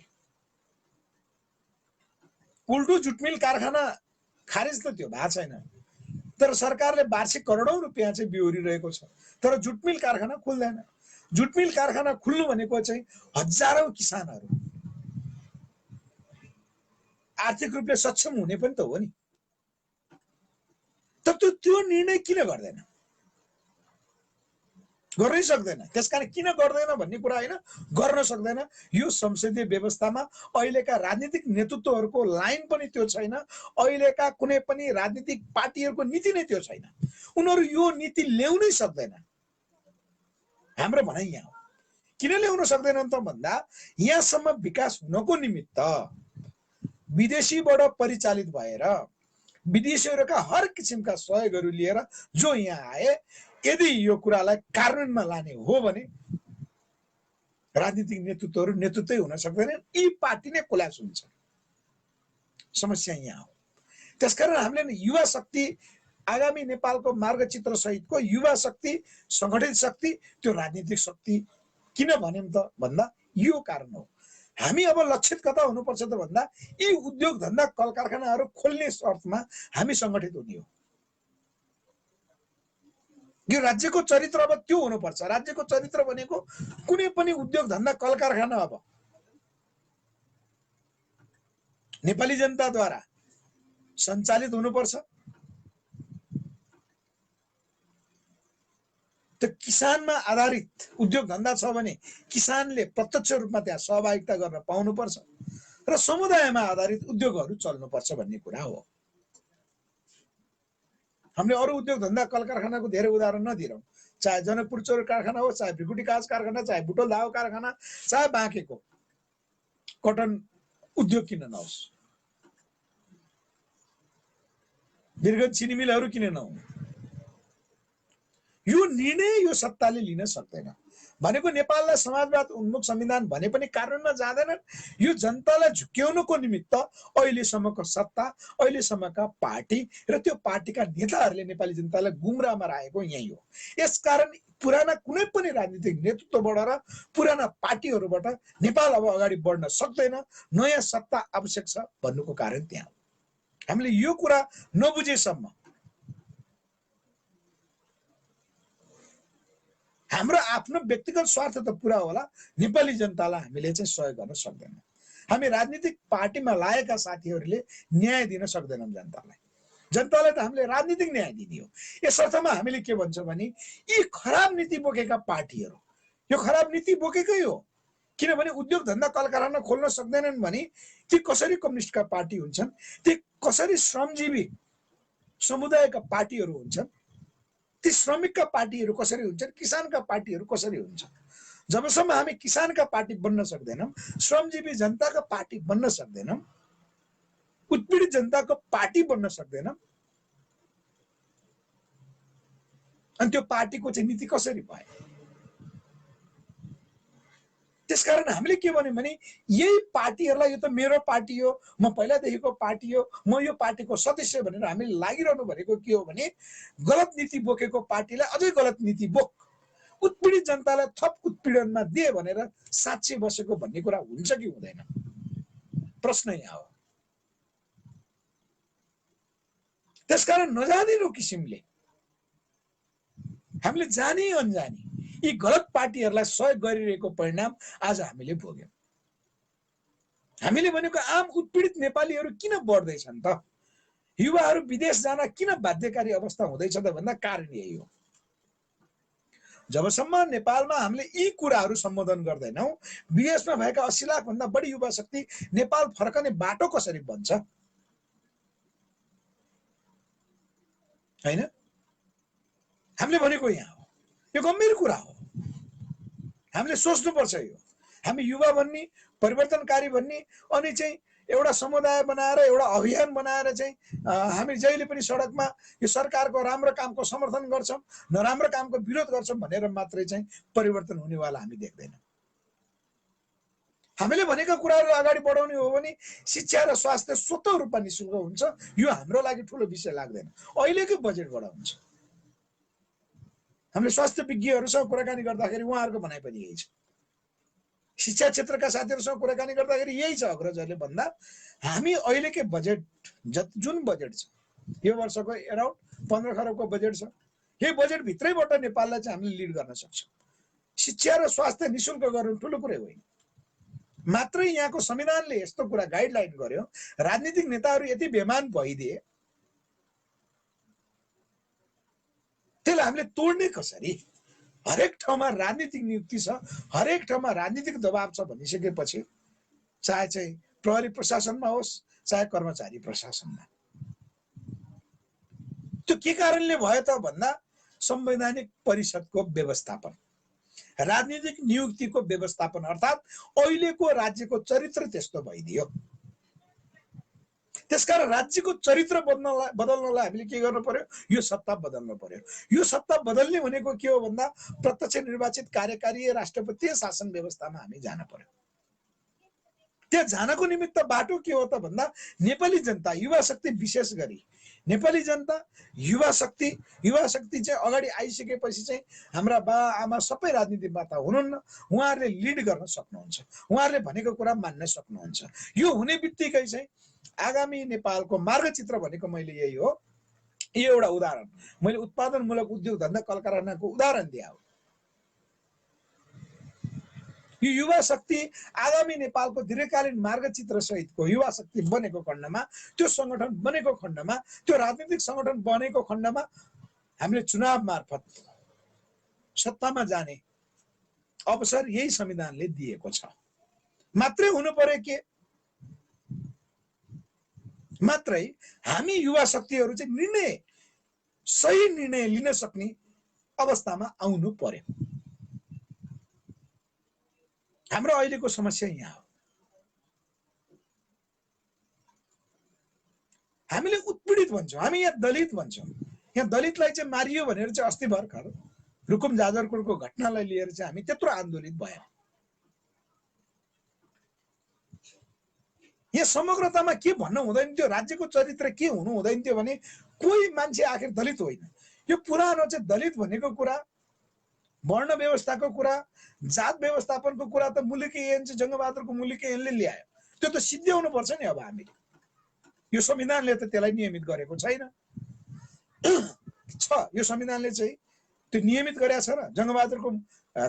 उल्टो जुटमिल कारखाना खारेज त त्यो भएको छैन, तर सरकारले वार्षिक करोडौं रुपियाँ चाहिँ बिहोरिरहेको छ, तर जुटमिल कारखाना खुल्दैन। जुटमिल कारखाना खुल्नु भनेको चाहिँ हजारौं किसानहरू आर्थिक रूपले सक्षम हुने पनि त हो नि। तर त्यो निर्णय किन गर्दैन? गर्नै सक्दैन। त्यसकारण किन गर्दैन भन्ने कुरा हैन, गर्न सक्दैन। यो संसदीय व्यवस्थामा अहिलेका राजनीतिक नेतृत्वहरूको लाइन पनि त्यो छैन। अहिलेका कुनै पनि राजनीतिक पार्टीहरूको नीति नै त्यो छैन। उनीहरू यो नीति ल्याउनै सक्दैन। हाम्रो भनाइ यहाँ हो। किन ल्याउन सक्दैनन् त भन्दा यहाँसम्म विकास हुनको निमित्त विदेशीबाट परिचालित भएर विदेशीहरूका हर किसिमका सहयोगहरू लिएर जो यहाँ आए, यदि यो कुरालाई कार्यान्वयनमा लाने हो भने राजनीतिक नेतृत्वहरू नेतृत्वै हुन सक्दैनन्, यी पार्टी नै कोल्याप्स हुन्छ। समस्या यहाँ हो। त्यसकारण हामीले युवा शक्ति, आगामी नेपालको मार्गचित्र सहितको युवा शक्ति, संगठित शक्ति, त्यो राजनीतिक शक्ति किन भन्यौं त भन्दा यो कारण हो। हामी अब लक्षित कता हुनुपर्छ त भन्दा यी उद्योग धन्दा कल कारखानाहरू खोल्ने शर्तमा हामी संगठित हुने हो। यो राज्यको चरित्र अब त्यो हुनुपर्छ। राज्यको चरित्र भनेको कुनै पनि उद्योग धन्दा कल कारखाना अब नेपाली जनताद्वारा सञ्चालित हुनुपर्छ। त्यो किसानमा आधारित उद्योग धन्दा छ भने किसानले प्रत्यक्ष रूपमा त्यहाँ सहभागिता गर्न पाउनुपर्छ र समुदायमा आधारित उद्योगहरू चल्नुपर्छ भन्ने कुरा हो। हामीले अरू उद्योग धन्दा कल कारखानाको धेरै उदाहरण नदिरौं, चाहे जनकपुर चौर कारखाना हो, चाहे भ्रिकुटी कागज कारखाना, चाहे बुटोल दावा कारखाना, चाहे बाँकेको कटन उद्योग किन नहोस्, वीरगञ्ज चिनी मिलहरू किन नहुन्। यो निर्णय यो सत्ताले लिन सक्दैन। भनेको नेपाललाई समाजवाद उन्मुख संविधान भने पनि कार्यान्वयनमा जाँदैनन्। यो जनतालाई झुक्क्याउनुको निमित्त अहिलेसम्मको सत्ता, अहिलेसम्मका पार्टी र त्यो पार्टीका नेताहरूले नेपाली जनतालाई गुमराहमा राखेको यही हो। यसकारण पुराना कुनै पनि राजनीतिक नेतृत्वबाट र पुराना पार्टीहरूबाट नेपाल अब अगाडि बढ्न सक्दैन। नयाँ सत्ता आवश्यक छ भन्नुको कारण त्यहाँ हो। हामीले यो कुरा नबुझेसम्म हाम्रो आफ्नो व्यक्तिगत स्वार्थ त पुरा होला, नेपाली जनतालाई हामीले चाहिँ सहयोग गर्न सक्दैनौँ। हामी राजनीतिक पार्टीमा लागेका साथीहरूले न्याय दिन सक्दैनौँ जनतालाई। जनतालाई त हामीले राजनीतिक न्याय दिने हो। यस अर्थमा हामीले के भन्छौँ भने यी खराब नीति बोकेका पार्टीहरू, यो खराब नीति बोकेकै हो। किनभने उद्योग धन्दा कल कारखाना खोल्न सक्दैनन् भने ती कसरी कम्युनिस्टका पार्टी हुन्छन्, ती कसरी श्रमजीवी समुदायका पार्टीहरू हुन्छन्, ती श्रमिकका पार्टीहरू कसरी हुन्छन्, किसानका पार्टीहरू कसरी हुन्छन्। जबसम्म हामी किसानका पार्टी बन्न सक्दैनौँ, श्रमजीवी जनताका पार्टी बन्न सक्दैनौँ, उत्पीडित जनताको पार्टी बन्न सक्दैनौँ, अनि त्यो पार्टीको चाहिँ नीति कसरी भयो। त्यसकारण हामीले के भन्यौँ भने यही पार्टीहरूलाई यो त मेरो पार्टी हो, म पहिलादेखिको पार्टी हो, म यो पार्टीको सदस्य भनेर हामीले लागिरहनु भनेको के हो भने गलत नीति बोकेको पार्टीलाई अझै गलत नीति बोक, उत्पीडित जनतालाई थप उत्पीडनमा दे भनेर साँच्चै बसेको भन्ने कुरा हुन्छ कि हुँदैन, प्रश्न यहाँ हो। त्यसकारण नजानिनु किसिमले हामीले जानी अनजानी यी गलत पार्टीहरूलाई सहयोग गरिरहेको परिणाम आज हामीले भोग्यौँ। हामीले भनेको आम उत्पीडित नेपालीहरू किन बढ्दैछन् त, युवाहरू विदेश जान किन बाध्यकारी अवस्था हुँदैछ त भन्दा कारण यही हो। जबसम्म नेपालमा हामीले यी कुराहरू सम्बोधन गर्दैनौँ, विदेशमा भएका 80 लाख भन्दा बढी युवा शक्ति नेपाल फर्कने बाटो कसरी बन्छ, हैन? हामीले भनेको यहाँ हो, यो गम्भीर कुरा हो, हामीले सोच्नुपर्छ। यो हामी युवा भन्ने, परिवर्तनकारी भन्ने, अनि चाहिँ एउटा समुदाय बनाएर एउटा अभियान बनाएर चाहिँ हामी जहिले पनि सडकमा यो सरकारको राम्रो कामको समर्थन गर्छौँ, नराम्रो कामको विरोध गर्छौँ भनेर मात्रै चाहिँ परिवर्तन हुनेवाला हामी देख्दैनौँ। हामीले भनेका कुराहरू अगाडि बढाउने हो भने शिक्षा र स्वास्थ्य स्वतः रूपमा निःशुल्क हुन्छ, यो हाम्रो लागि ठुलो विषय लाग्दैन, अहिलेकै बजेटबाट हुन्छ। हामीले स्वास्थ्य विज्ञहरूसँग कुराकानी गर्दाखेरि उहाँहरूको भनाइ पनि यही छ, शिक्षा क्षेत्रका साथीहरूसँग कुराकानी गर्दाखेरि यही छ अग्रजहरूले भन्दा हामी अहिलेकै बजेट जुन बजेट छ यो वर्षको अराउन्ड 15 खरबको बजेट छ, यही बजेट भित्रैबाट नेपाललाई चाहिँ हामीले लिड गर्न सक्छौँ। शिक्षा र स्वास्थ्य निःशुल्क गर्नु ठुलो कुरै होइन, मात्रै यहाँको संविधानले यस्तो कुरा गाइडलाइन गर्यो, राजनीतिक नेताहरू यति बेमान भइदिए, त्यसलाई हामीले तोड्ने कसरी। हरेक ठाउँमा राजनीतिक नियुक्ति छ, हरेक ठाउँमा राजनीतिक दबाव छ भनिसकेपछि चाहे चाहिँ प्रहरी प्रशासनमा होस् चाहे कर्मचारी प्रशासनमा, त्यो के कारणले भयो त भन्दा संवैधानिक परिषदको व्यवस्थापन, राजनीतिक नियुक्तिको व्यवस्थापन, अर्थात् अहिलेको राज्यको चरित्र त्यस्तो भइदियो। त्यसकारण राज्यको चरित्र बदल्नलाई हामीले के गर्नु पर्यो, यो सत्ता बदल्नु पर्यो। यो सत्ता बदल्ने भनेको के हो भन्दा प्रत्यक्ष निर्वाचित कार्यकारी राष्ट्रपतीय शासन व्यवस्थामा हामी जान पर्यो। त्यहाँ जानको निमित्त बाटो के हो त भन्दा नेपाली जनता, युवा शक्ति, विशेष गरी नेपाली जनता, युवा शक्ति चाहिँ अगाडि आइसकेपछि चाहिँ हाम्रा बा आमा सबै राजनीतिमा त हुनुहुन्न, उहाँहरूले लिड गर्न सक्नुहुन्छ, उहाँहरूले भनेको कुरा मान्न सक्नुहुन्छ। यो हुने बित्तिकै चाहिँ आगामी नेपालको मार्गचित्र भनेको मैले यही हो। यो एउटा उदाहरण मैले उत्पादनमूलक उद्योग धन्दा कल कारखानाको उदाहरण दिए हो। यो युवा शक्ति आगामी नेपालको दीर्घकालीन मार्गचित्र सहितको युवा शक्ति बनेको खण्डमा, त्यो संगठन बनेको खण्डमा, त्यो राजनीतिक संगठन बनेको खण्डमा हामीले चुनाव मार्फत सत्तामा जाने अवसर यही संविधानले दिएको छ। मात्रै हुनु पर्यो के, मात्रै हामी युवा शक्तिहरू चाहिँ सही निर्णय लिन सक्ने अवस्थामा आउनु पर्यो। हाम्रो अहिलेको समस्या यहाँ हो, हामीले उत्पीडित भन्छौँ, हामी यहाँ दलित भन्छौँ। यहाँ दलितलाई चाहिँ मारियो भनेर चाहिँ अस्ति भर्खर रुकुम जाजरकोटको घटनालाई लिएर चाहिँ हामी त्यत्रो आन्दोलित भयौँ। यहाँ समग्रतामा के भन्नु हुँदैन थियो, राज्यको चरित्र के हुनु हुँदैन थियो भने कोही मान्छे आखिर दलित होइन। यो पुरानो चाहिँ दलित भनेको कुरा, वर्ण व्यवस्थाको कुरा, जात व्यवस्थापनको कुरा त मुलुकी ऐन चाहिँ जङ्गबहादुरको मुलुकी ऐनले ल्यायो, त्यो त सिद्ध्याउनु पर्छ नि। अब हामीले यो संविधानले त त्यसलाई नियमित गरेको छैन छ, यो संविधानले चाहिँ त्यो नियमित गरेको छ र जङ्गबहादुरको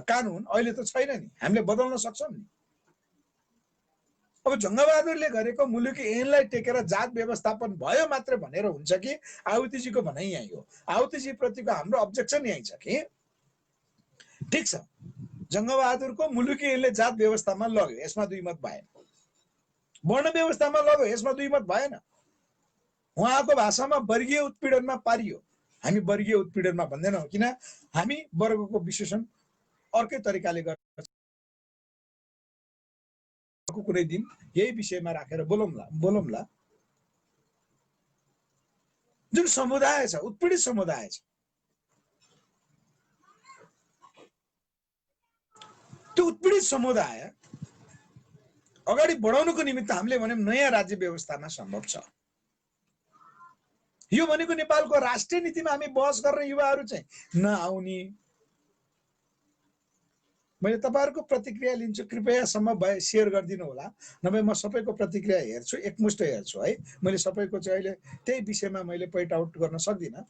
कानुन अहिले त छैन नि, हामीले बदल्न सक्छौँ नि। अब जङ्गबहादुरले गरेको मुलुकी ऐनलाई टेकेर जात व्यवस्थापन भयो मात्र भनेर हुन्छ कि? आहुतिजीको भनाइ यही हो, आहुतिजी प्रतिको हाम्रो अब्जेक्सन यही छ कि ठीक छ, जङ्गबहादुरको मुलुकी ऐनले जात व्यवस्थामा लग्यो, यसमा दुई मत भएन। वर्ण व्यवस्थामा लग्यो, यसमा दुई मत भएन। उहाँको भाषामा वर्गीय उत्पीडनमा पारियो। हामी वर्गीय उत्पीडनमा भन्दैनौँ, किन हामी वर्गको विश्लेषण अर्कै तरिकाले गर्छ। कुनै दिन यही विषयमा राखेर बोलौँला। जुन समुदाय छ, उत्पीडित समुदाय छ, त्यो उत्पीडित समुदाय अगाडि बढाउनको निमित्त हामीले भन्यौं नयाँ राज्य व्यवस्थामा सम्भव छ। यो भनेको नेपालको राष्ट्रिय नीतिमा हामी बहस गर्ने युवाहरू चाहिँ नआउने। मैले तपाईहरुको प्रतिक्रिया लिन्छु, कृपया भए शेयर गरिदिनु होला, नभए म सबैको प्रतिक्रिया हेर्छु, एकमुष्ट हेर्छु है। मैले सबैको चाहिँ अहिले त्यही विषयमा मैले पोइन्ट आउट गर्न सक्दिनँ।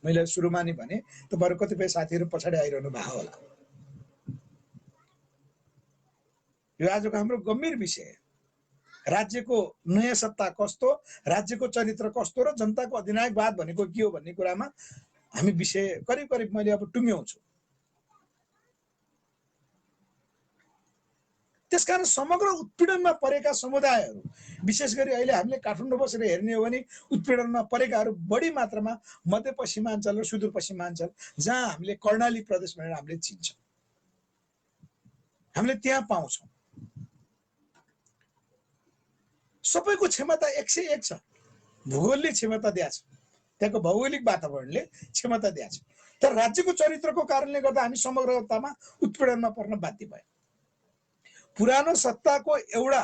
मैले सुरुमा नि भने तपाईहरु कतिपय साथीहरु पछाडी आइरहनु भएको होला। यो आजको हाम्रो गम्भीर विषय, राज्यको नयाँ सत्ता कस्तो, राज्यको चरित्र कस्तो र जनताको अधिनायकवाद भनेको के हो भन्ने कुरामा हामी विषय करिब करिब मैले अब टुङ्ग्याउँछु। त्यसकारण समग्र उत्पीडनमा परेका समुदायहरू, विशेष गरी अहिले हामीले काठमाडौँ बसेर हेर्ने हो भने उत्पीडनमा परेकाहरू बढी मात्रामा मध्यपश्चिमाञ्चल र सुदूरपश्चिमाञ्चल, जहाँ हामीले कर्णाली प्रदेश भनेर हामीले चिन्छौँ, हामीले त्यहाँ पाउँछौँ। सबैको क्षमता 101 छ, भूगोलले क्षमता दिएको छ, त्यहाँको भौगोलिक वातावरणले क्षमता दिएको छ। तर राज्यको चरित्रको कारणले गर्दा हामी समग्रतामा उत्पीडनमा पर्न बाध्य भयौँ। पुरानो सत्ताको एउटा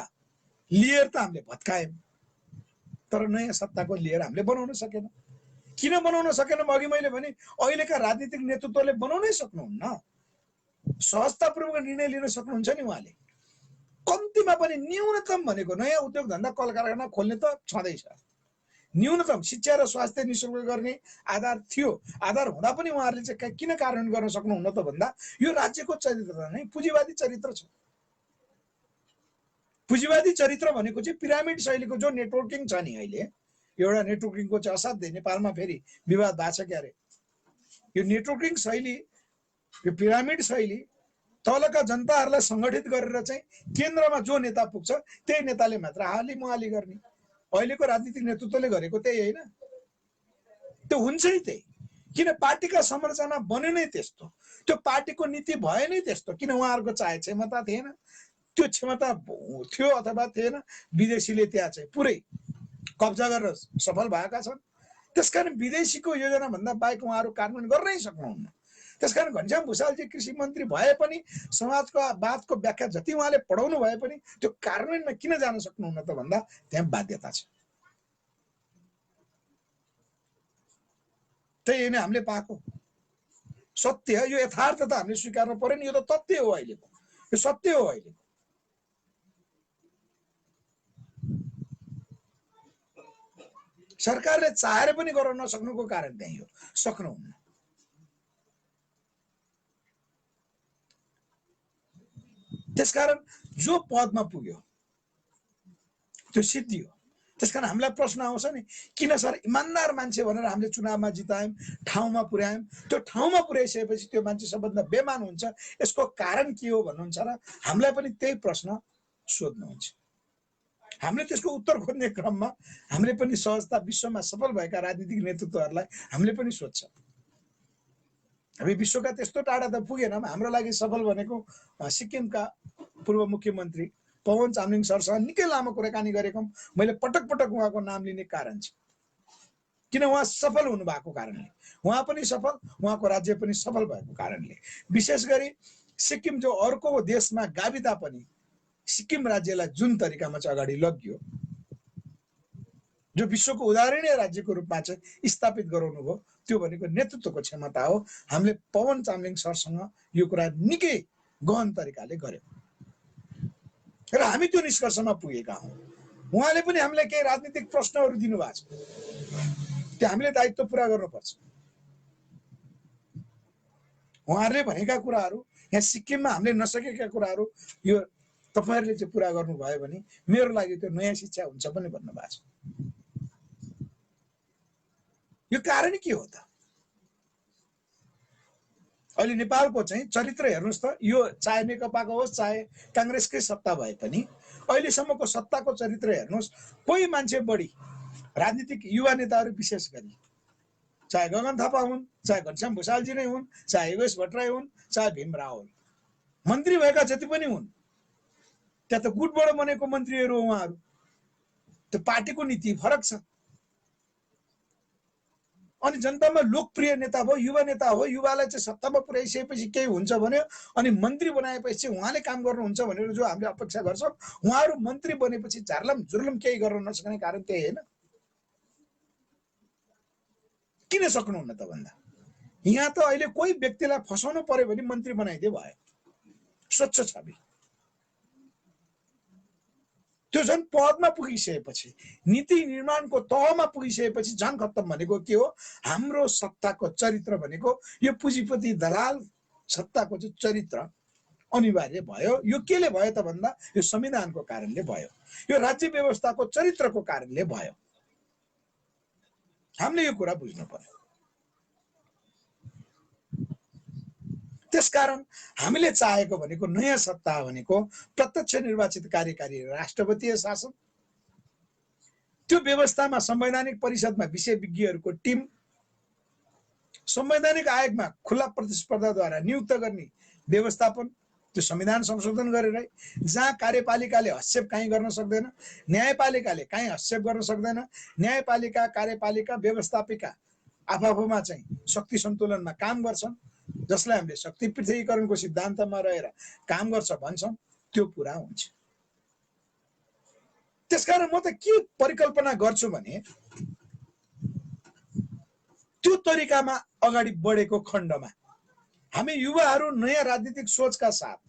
लेयर त हामीले भत्कायौँ, तर नयाँ सत्ताको लेयर हामीले बनाउन सकेन। किन बनाउन सकेन? अघि मैले भने अहिलेका राजनीतिक नेतृत्वले बनाउनै सक्नुहुन्न। सहजतापूर्वक निर्णय लिन सक्नुहुन्छ नि उहाँले। कम्तीमा पनि न्यूनतम भनेको नयाँ उद्योग धन्दा कल कारखाना खोल्ने त छँदैछ। न्यूनतम शिक्षा र स्वास्थ्य निःशुल्क गर्ने आधार थियो। आधार हुँदा पनि उहाँहरूले चाहिँ किन कार्यान्वयन गर्न सक्नुहुन्न त भन्दा यो राज्यको चरित्र नै पुँजीवादी चरित्र छ। पुँजीवादी चरित्र भनेको चाहिँ पिरामिड शैलीको जो नेटवर्किङ छ नि, अहिले एउटा नेटवर्किङको चाहिँ असाध्यै नेपालमा फेरि विवाद भएको छ क्यारे। यो नेटवर्किङ शैली, यो पिरामिड शैली तलका जनताहरूलाई सङ्गठित गरेर चाहिँ केन्द्रमा जो नेता पुग्छ त्यही नेताले मात्र हाली मुहाली गर्ने। अहिलेको राजनीतिक नेतृत्वले गरेको त्यही होइन, त्यो हुन्छै त्यही। किन पार्टीका संरचना बन्यो नै त्यस्तो, त्यो पार्टीको नीति भयो नै त्यस्तो। किन उहाँहरूको चाहे क्षमता थिएन, त्यो क्षमता थियो अथवा थिएन, विदेशीले त्यहाँ चाहिँ पुरै कब्जा गरेर सफल भएका छन्। त्यसकारण विदेशीको योजना भन्दा बाहेक उहाँहरू कार्यान्वयन गर्नै सक्नुहुन्न। त्यसकारण घनश्याम भुषालजी कृषि मन्त्री भए पनि समाजको वादको व्याख्या जति उहाँले पढाउनु भए पनि त्यो कार्यान्वयनमा किन जान सक्नुहुन्न त भन्दा त्यहाँ बाध्यता छ। त्यही नै हामीले पाएको सत्य, यो यथार्थता हामीले स्वीकार्नु पर्यो नि। यो त तथ्य हो अहिलेको, यो सत्य हो अहिलेको। सरकारले चाहेर पनि गर्न नसक्नुको कारण त्यही हो, सक्नुहुन्न। त्यसकारण जो पदमा पुग्यो त्यो सिद्धियो। त्यसकारण हामीलाई प्रश्न आउँछ नि, किन सर इमान्दार मान्छे भनेर हामीले चुनावमा जितायौँ, ठाउँमा पुर्यायौँ, त्यो ठाउँमा पुर्याइसकेपछि त्यो मान्छे सबभन्दा बेमान हुन्छ, यसको कारण के हो भन्नुहुन्छ र हामीलाई पनि त्यही प्रश्न सोध्नुहुन्छ। हामीले त्यसको उत्तर खोज्ने क्रममा हामीले पनि सहजता विश्वमा सफल भएका राजनीतिक नेतृत्वहरूलाई हामीले पनि सोध्छौँ। हामी विश्वका त्यस्तो टाढा त पुगेनौँ। हाम्रो लागि सफल भनेको सिक्किमका पूर्व मुख्यमन्त्री पवन चामलिङ सरसँग निकै लामो कुराकानी गरेको मैले पटक पटक उहाँको नाम लिने कारण छ। किन? उहाँ सफल हुनु भएको कारणले, उहाँ पनि सफल, उहाँको राज्य पनि सफल भएको कारणले। विशेष गरी सिक्किम जो अर्को देशमा गाभी तापनि सिक्किम राज्यलाई जुन तरिकामा चाहिँ अगाडि लग्यो, जो विश्वको उदाहरणीय राज्यको रूपमा चाहिँ स्थापित गराउनु भयो, त्यो भनेको नेतृत्वको क्षमता हो। हामीले पवन चामलिङ सरसँग यो कुरा निकै गहन तरिकाले गर्यौँ र हामी त्यो निष्कर्षमा पुगेका हौँ। उहाँले पनि हामीलाई केही राजनीतिक प्रश्नहरू दिनुभएको छ, त्यो हामीले दायित्व पुरा गर्नुपर्छ। उहाँहरूले भनेका कुराहरू, यहाँ सिक्किममा हामीले नसकेका कुराहरू यो तपाईहरुले चाहिँ पुरा गर्नुभयो भने मेरो लागि त्यो नयाँ शिक्षा हुन्छ पनि भन्नुभएको छ। यो कारण के हो त? अहिले नेपालको चाहिँ चरित्र हेर्नुस् त, यो चाहे नेकपाको होस् चाहे कांग्रेसकै सत्ता भए पनि अहिलेसम्मको सत्ताको चरित्र हेर्नुस्, कोही मान्छे बढी राजनीतिक युवा नेताहरू विशेष गरी, चाहे गगन थापा हुन्, चाहे घनश्याम भूषालजी नै हुन्, चाहे योगेश भट्टराई हुन्, चाहे भीम रावल, मन्त्री भएका जति पनि हुन्, त्यहाँ त गुटबाट बनेको मन्त्रीहरू हो उहाँहरू। त्यो पार्टीको नीति फरक छ। अनि जनतामा लोकप्रिय नेता भयो, युवा नेता हो, युवालाई चाहिँ सत्तामा पुर्याइसकेपछि केही हुन्छ भन्यो, अनि मन्त्री बनाएपछि चाहिँ उहाँले काम गर्नुहुन्छ भनेर जो हामीले अपेक्षा गर्छौँ, उहाँहरू मन्त्री बनेपछि झार्लम झुर्लम केही गर्न नसक्ने कारण त्यही होइन। किन सक्नुहुन्न त भन्दा, यहाँ त अहिले कोही व्यक्तिलाई फसाउनु पर्यो भने मन्त्री बनाइदिए भयो, स्वच्छ छवि। त्यो झन् पदमा पुगिसकेपछि, नीति निर्माणको तहमा पुगिसकेपछि झन् खत्तम। भनेको के हो, हाम्रो सत्ताको चरित्र भनेको यो पुँजीपति दलाल सत्ताको चाहिँ चरित्र अनिवार्य भयो। यो केले भयो त भन्दा, यो संविधानको कारणले भयो, यो राज्य व्यवस्थाको चरित्रको कारणले भयो। हामीले यो कुरा बुझ्नु पर्यो। त्यसकारण हामीले चाहेको भनेको नयाँ सत्ता भनेको प्रत्यक्ष निर्वाचित कार्यकारी राष्ट्रपतीय शासन, त्यो व्यवस्थामा संवैधानिक परिषदमा विषय विज्ञहरूको टिम, संवैधानिक आयोगमा खुला प्रतिस्पर्धाद्वारा नियुक्त गर्ने व्यवस्थापन, त्यो संविधान संशोधन गरेर जहाँ कार्यपालिकाले हस्तक्षेप कहीँ गर्न सक्दैन, न्यायपालिकाले कहीँ हस्तक्षेप गर्न सक्दैन, न्यायपालिका कार्यपालिका व्यवस्थापिका आफूमा चाहिँ शक्ति सन्तुलनमा काम गर्छन्, जसलाई हामीले शक्ति पृथकीकरणको सिद्धान्तमा रहेर काम गर्छ भन्छौँ, त्यो पुरा हुन्छ। त्यसकारण म त के परिकल्पना गर्छु भने, त्यो तरिकामा अगाडि बढेको खण्डमा हामी युवाहरू नयाँ राजनीतिक सोचका साथ,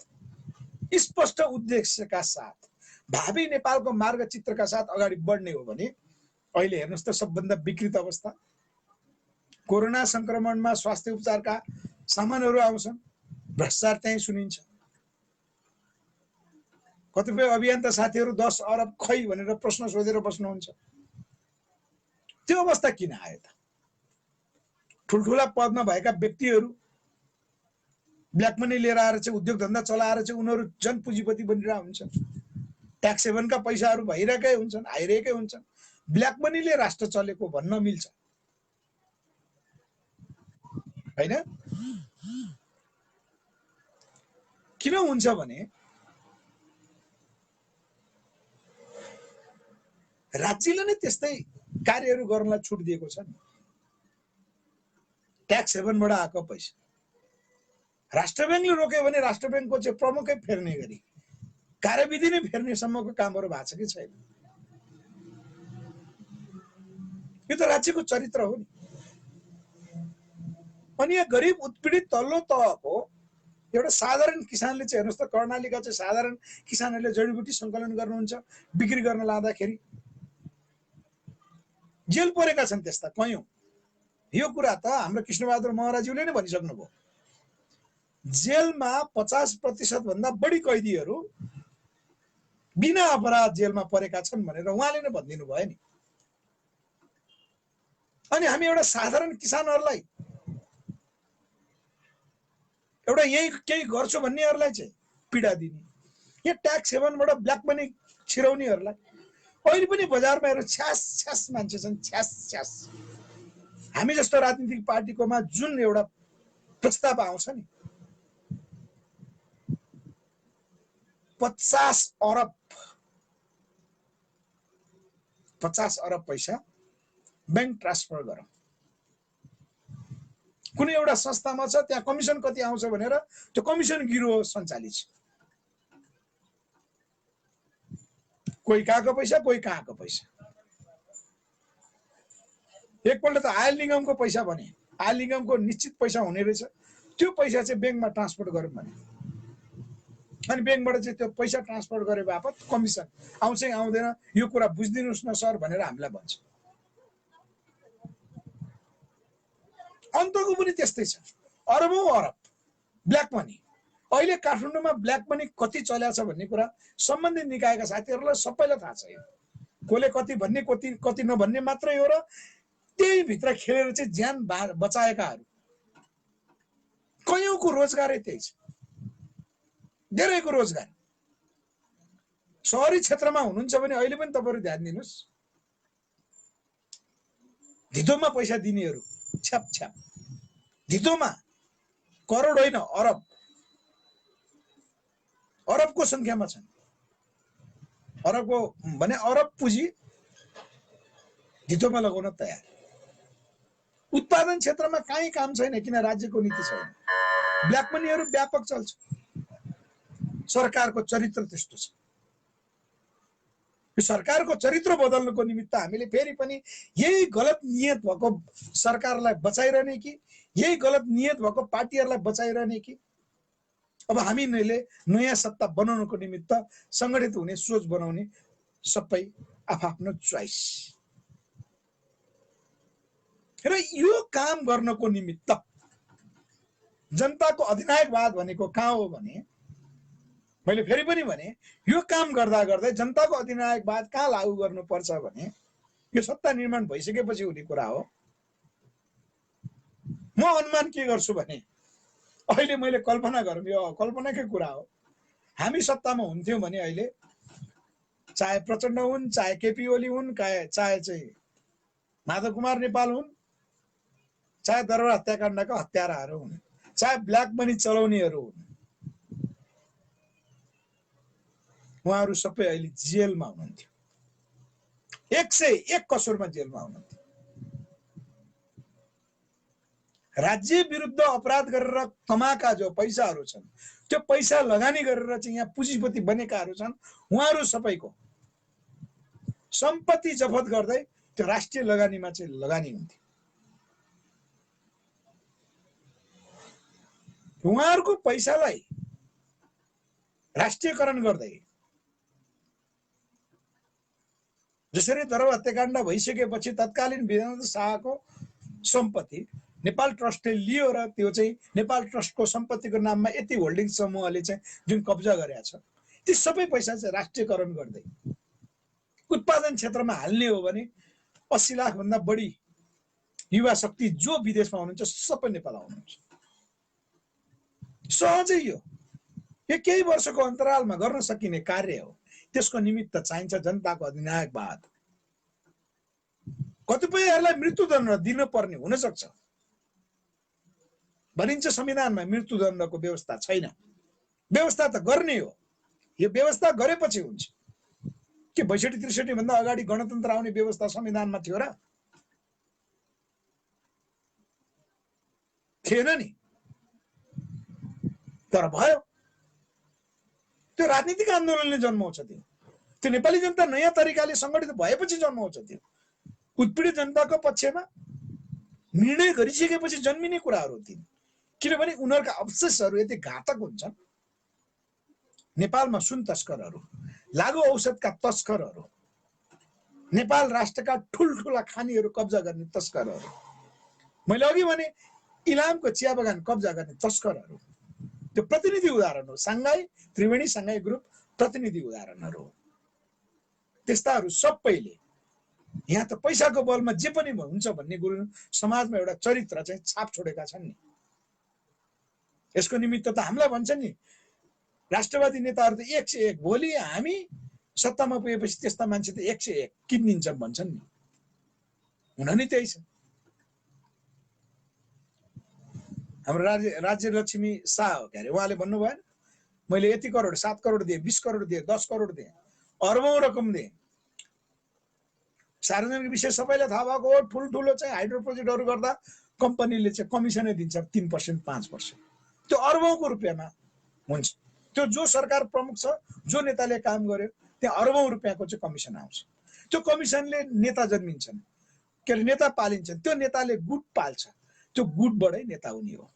स्पष्ट उद्देश्यका साथ, भावी नेपालको मार्गचित्रका साथ अगाडि बढ्ने हो भने, अहिले हेर्नुहोस् त सबभन्दा विकृत अवस्था, कोरोना संक्रमणमा स्वास्थ्य उपचारका सामानहरू आउँछन्, भ्रष्टाचार त्यहीँ सुनिन्छ। कतिपय अभियन्ता साथीहरू 10 अरब खै भनेर प्रश्न सोधेर बस्नुहुन्छ। त्यो अवस्था किन आयो त? ठुल्ठुला पदमा भएका व्यक्तिहरू ब्ल्याक मनी लिएर आएर चाहिँ उद्योग धन्दा चलाएर चाहिँ उनीहरू जन पुँजीपति बनिरहेका हुन्छन्, ट्याक्स हेभनका पैसाहरू भइरहेकै हुन्छन्, आइरहेकै हुन्छन्। ब्ल्याक मनीले राष्ट्र चलेको भन्न मिल्छ हैन? किन हुन्छ भने राज्यले नै त्यस्तै कार्यहरू गर्नलाई छुट दिएको छ नि। ट्याक्स हेभनबाट आएको पैसा राष्ट्र ब्याङ्कले रोक्यो भने राष्ट्र ब्याङ्कको चाहिँ प्रमुखै फेर्ने गरी कार्यविधि नै फेर्ने सम्मको कामहरू भएको छ कि छैन? यो त राज्यको चरित्र हो नि। अनि यहाँ गरिब उत्पीडित तल्लो तहको एउटा साधारण किसानले चाहिँ हेर्नुहोस् त, कर्णालीका चाहिँ साधारण किसानहरूले जडीबुटी सङ्कलन गर्नुहुन्छ, बिक्री गर्न लाँदाखेरि जेल परेका छन् त्यस्ता कयौं। यो कुरा त हाम्रो कृष्णबहादुर महराज्यूले नै भनिसक्नुभयो। जेलमा 50% भन्दा बढी कैदीहरू बिना अपराध जेलमा परेका छन् भनेर उहाँले नै भनिदिनु भयो नि। अनि हामी एउटा साधारण किसानहरूलाई, एउटा यही केही गर्छु भन्नेहरूलाई चाहिँ पीडा दिने, यहाँ ट्याक्स हेभनबाट ब्ल्याक मनी छिराउनेहरूलाई अहिले पनि बजारमा हेरेर छ्यास छ्यास मान्छे छन्, छ्यास छ्यास। हामी जस्तो राजनीतिक पार्टीकोमा जुन एउटा प्रस्ताव आउँछ नि, 50 अरब पैसा बैंक ट्रान्सफर गरौँ। कुनै एउटा संस्थामा छ, त्यहाँ कमिसन कति आउँछ भनेर त्यो कमिसन गिरो सञ्चालित छ। कोही कहाँको पैसा, कोही कहाँको पैसा। एकपल्ट त आयल निगमको पैसा भने, आयल निगमको निश्चित पैसा हुने रहेछ, त्यो पैसा चाहिँ ब्याङ्कमा ट्रान्सफर गरौँ भने, अनि ब्याङ्कबाट चाहिँ त्यो पैसा ट्रान्सफर गरे बापत कमिसन आउँछ आउँदैन यो कुरा बुझिदिनुहोस् न सर भनेर हामीलाई भन्छ। अन्तको पनि त्यस्तै छ, अरबौं अरब ब्ल्याक मनी। अहिले काठमाडौँमा ब्ल्याक मनी कति चल्या छ भन्ने कुरा सम्बन्धित निकायका साथीहरूलाई सबैलाई थाहा छ। कसले कति भन्ने, कति नभन्ने मात्रै हो, र त्यही भित्र खेलेर चाहिँ ज्यान बचाएकाहरू कयौंको रोजगारै त्यही छ, धेरैको रोजगार। शहरी क्षेत्रमा हुनुहुन्छ भने अहिले पनि तपाईहरु ध्यान दिनुस्, धितोमा पैसा दिनेहरू छ्याप छ्याप, धितोमा, करोड होइन अरब, अरबको संख्यामा छन्। अरबको भने अरब पुँजी धितोमा लगाउन तयार। उत्पादन क्षेत्रमा कहीँ काम छैन, किन राज्यको नीति छैन। ब्ल्याक मनीहरू व्यापक चल्छ, सरकारको चरित्र त्यस्तो छ। यो सरकारको चरित्र बदल्नको निमित्त हामीले फेरि पनि यही गलत नियत भएको सरकारलाई बचाइरहने कि यही गलत नियत भएको पार्टीहरूलाई बचाइरहने कि अब हामीले नयाँ सत्ता बनाउनको निमित्त संगठित हुने सोच बनाउने सबै आफ्नो चोइस। र यो काम गर्नको निमित्त जनताको अधिनायकवाद भनेको कहाँ हो भने, मैले फेरि पनि भने यो काम गर्दा गर्दै जनताको अधिनायकवाद कहाँ लागू गर्नुपर्छ भने यो सत्ता निर्माण भइसकेपछि हुने कुरा हो। म अनुमान के गर्छु भने अहिले मैले कल्पना गरौँ, यो कल्पनाकै कुरा हो, हामी सत्तामा हुन्थ्यौँ भने अहिले चाहे प्रचण्ड हुन्, चाहे केपी ओली हुन्, चाहे चाहिँ माधव कुमार नेपाल हुन्, चाहे दरबार हत्याकाण्डका हत्याराहरू हुन्, चाहे ब्ल्याक मनी चलाउनेहरू हुन्, उहाँहरू सबै अहिले जेलमा हुनुहुन्थ्यो। 101 कसुरमा जेलमा हुनुहुन्थ्यो। राज्य विरुद्ध अपराध गरेर कमाएका जो पैसाहरू छन्, त्यो पैसा लगानी गरेर चाहिँ यहाँ पुँजीपति बनेकाहरू छन्, उहाँहरू सबैको सम्पत्ति जफत गर्दै त्यो राष्ट्रिय लगानीमा चाहिँ लगानी हुन्थ्यो। उहाँहरूको पैसालाई राष्ट्रियकरण गर्दै, जसरी दरबार हत्याकाण्ड भइसकेपछि तत्कालीन वीरेन्द्र शाहको सम्पत्ति नेपाल ट्रस्टले लियो र त्यो चाहिँ नेपाल ट्रस्टको सम्पत्तिको नाममा यति होल्डिङ समूहले चाहिँ जुन कब्जा गरेका छ, ती सबै पैसा चाहिँ राष्ट्रियकरण गर्दै उत्पादन क्षेत्रमा हाल्ने हो भने 80 लाख भन्दा बढी युवा शक्ति जो विदेशमा हुनुहुन्छ सबै नेपाल आउनुहुन्छ। सहजै यो केही वर्षको अन्तरालमा गर्न सकिने कार्य हो। त्यसको निमित्त चाहिन्छ जनताको अधिनायकवाद। कतिपयहरूलाई मृत्युदण्ड दिन पर्ने हुन सक्छ, भनिन्छ संविधानमा मृत्युदण्डको व्यवस्था छैन। व्यवस्था त गर्ने हो, यो व्यवस्था गरेपछि हुन्छ। के 62-63 भन्दा अगाडि गणतन्त्र आउने व्यवस्था संविधानमा थियो र? थिएन नि, तर भयो। त्यो राजनीतिक आन्दोलनले जन्माउँछ, त्यो नेपाली जनता नयाँ तरिकाले संगठित भएपछि जन्माउँछ। त्यो उत्पीडित जनताको पक्षमा निर्णय गरिसकेपछि जन्मिने कुराहरू थिए, किनभने उनीहरूका अवशेषहरू यति घातक हुन्छन्। नेपालमा सुन तस्करहरू, लागु औषधका तस्करहरू, नेपाल राष्ट्रका ठुल्ठुला खानीहरू कब्जा गर्ने तस्करहरू, मैले अघि भने इलामको चिया बगान कब्जा गर्ने तस्करहरू, त्यो प्रतिनिधि उदाहरण हो। सांघाई त्रिवेणी सांघाई ग्रुप प्रतिनिधि उदाहरणहरू हो। त्यस्ताहरू सबैले यहाँ त पैसाको बलमा जे पनि हुन्छ भन्ने गुरु समाजमा एउटा चरित्र चाहिँ छाप छोडेका छन् नि। यसको निमित्त त हामीलाई भन्छ नि राष्ट्रवादी नेताहरू त 101, भोलि हामी सत्तामा पुगेपछि त्यस्ता मान्छे त 101 किनिन्छन् भन्छन् नि। हुन नि त्यही छ। हाम्रो राज्य लक्ष्मी शाह हो के अरे, उहाँले भन्नुभयो मैले यति करोड, 7 करोड दिएँ, 20 करोड दिएँ, 10 करोड दिएँ, अर्बौं रकम दिएँ। सार्वजनिक विषय सबैलाई थाहा भएको हो। ठुल्ठुलो चाहिँ हाइड्रो प्रोजेक्टहरू गर्दा कम्पनीले चाहिँ कमिसनै दिन्छ 3%, 5%। त्यो अर्बौंको रुपियाँमा हुन्छ। त्यो जो सरकार प्रमुख छ, जो नेताले काम गर्यो, त्यहाँ अर्बौं रुपियाँको चाहिँ कमिसन आउँछ। त्यो कमिसनले नेता जन्मिन्छन्, के अरे नेता पालिन्छन्। त्यो नेताले गुट पाल्छ, त्यो गुटबाटै नेता हुने हो।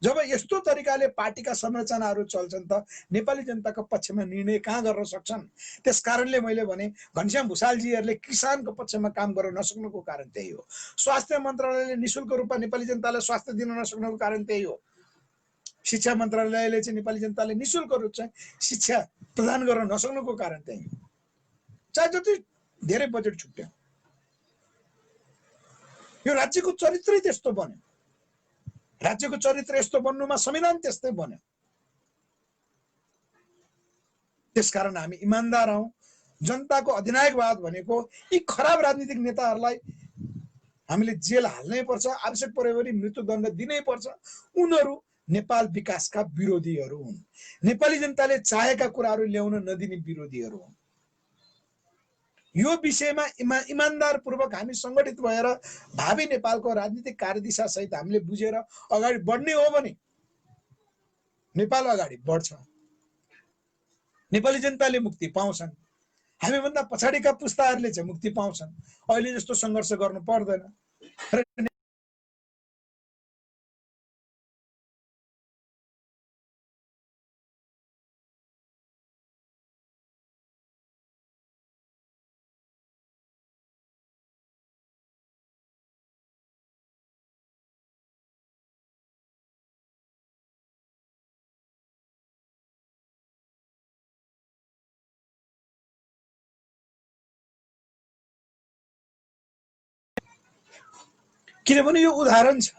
जब यस्तो तरिकाले पार्टीका संरचनाहरू चल्छन् त नेपाली जनताको पक्षमा निर्णय कहाँ गर्न सक्छन्? त्यसकारणले मैले भने घनश्याम भुषालजीहरूले किसानको पक्षमा काम गर्न नसक्नुको कारण त्यही हो। स्वास्थ्य मन्त्रालयले निशुल्क रूपमा नेपाली जनतालाई स्वास्थ्य दिन नसक्नुको कारण त्यही हो। शिक्षा मन्त्रालयले चाहिँ नेपाली जनताले निशुल्क रूप चाहिँ शिक्षा प्रदान गर्न नसक्नुको कारण त्यही हो। चाहे जति धेरै बजेट छुट्यो, यो राज्यको चरित्रै त्यस्तो बन्यो। राज्यको चरित्र यस्तो बन्नुमा संविधान त्यस्तै बन्यो। त्यसकारण हामी इमानदार हौं। जनताको अधिनायकवाद भनेको यी खराब राजनीतिक नेताहरूलाई हामीले जेल हाल्नै पर्छ, आवश्यक पर्यो भने मृत्युदण्ड दिनै पर्छ। उनीहरू नेपाल विकासका विरोधीहरू हुन्। नेपाली जनताले चाहेका कुराहरू ल्याउन नदिने विरोधीहरू हुन्। यो विषयमा इमानदारपूर्वक हामी सङ्गठित भएर भावी नेपालको राजनीतिक कार्यदिशा सहित हामीले बुझेर अगाडि बढ्ने हो भने नेपाल अगाडि बढ्छ, नेपाली जनताले मुक्ति पाउँछन्, हामीभन्दा पछाडिका पुस्ताहरूले चाहिँ मुक्ति पाउँछन्। अहिले जस्तो सङ्घर्ष गर्नु पर्दैन र किनभने यो उदाहरण छ,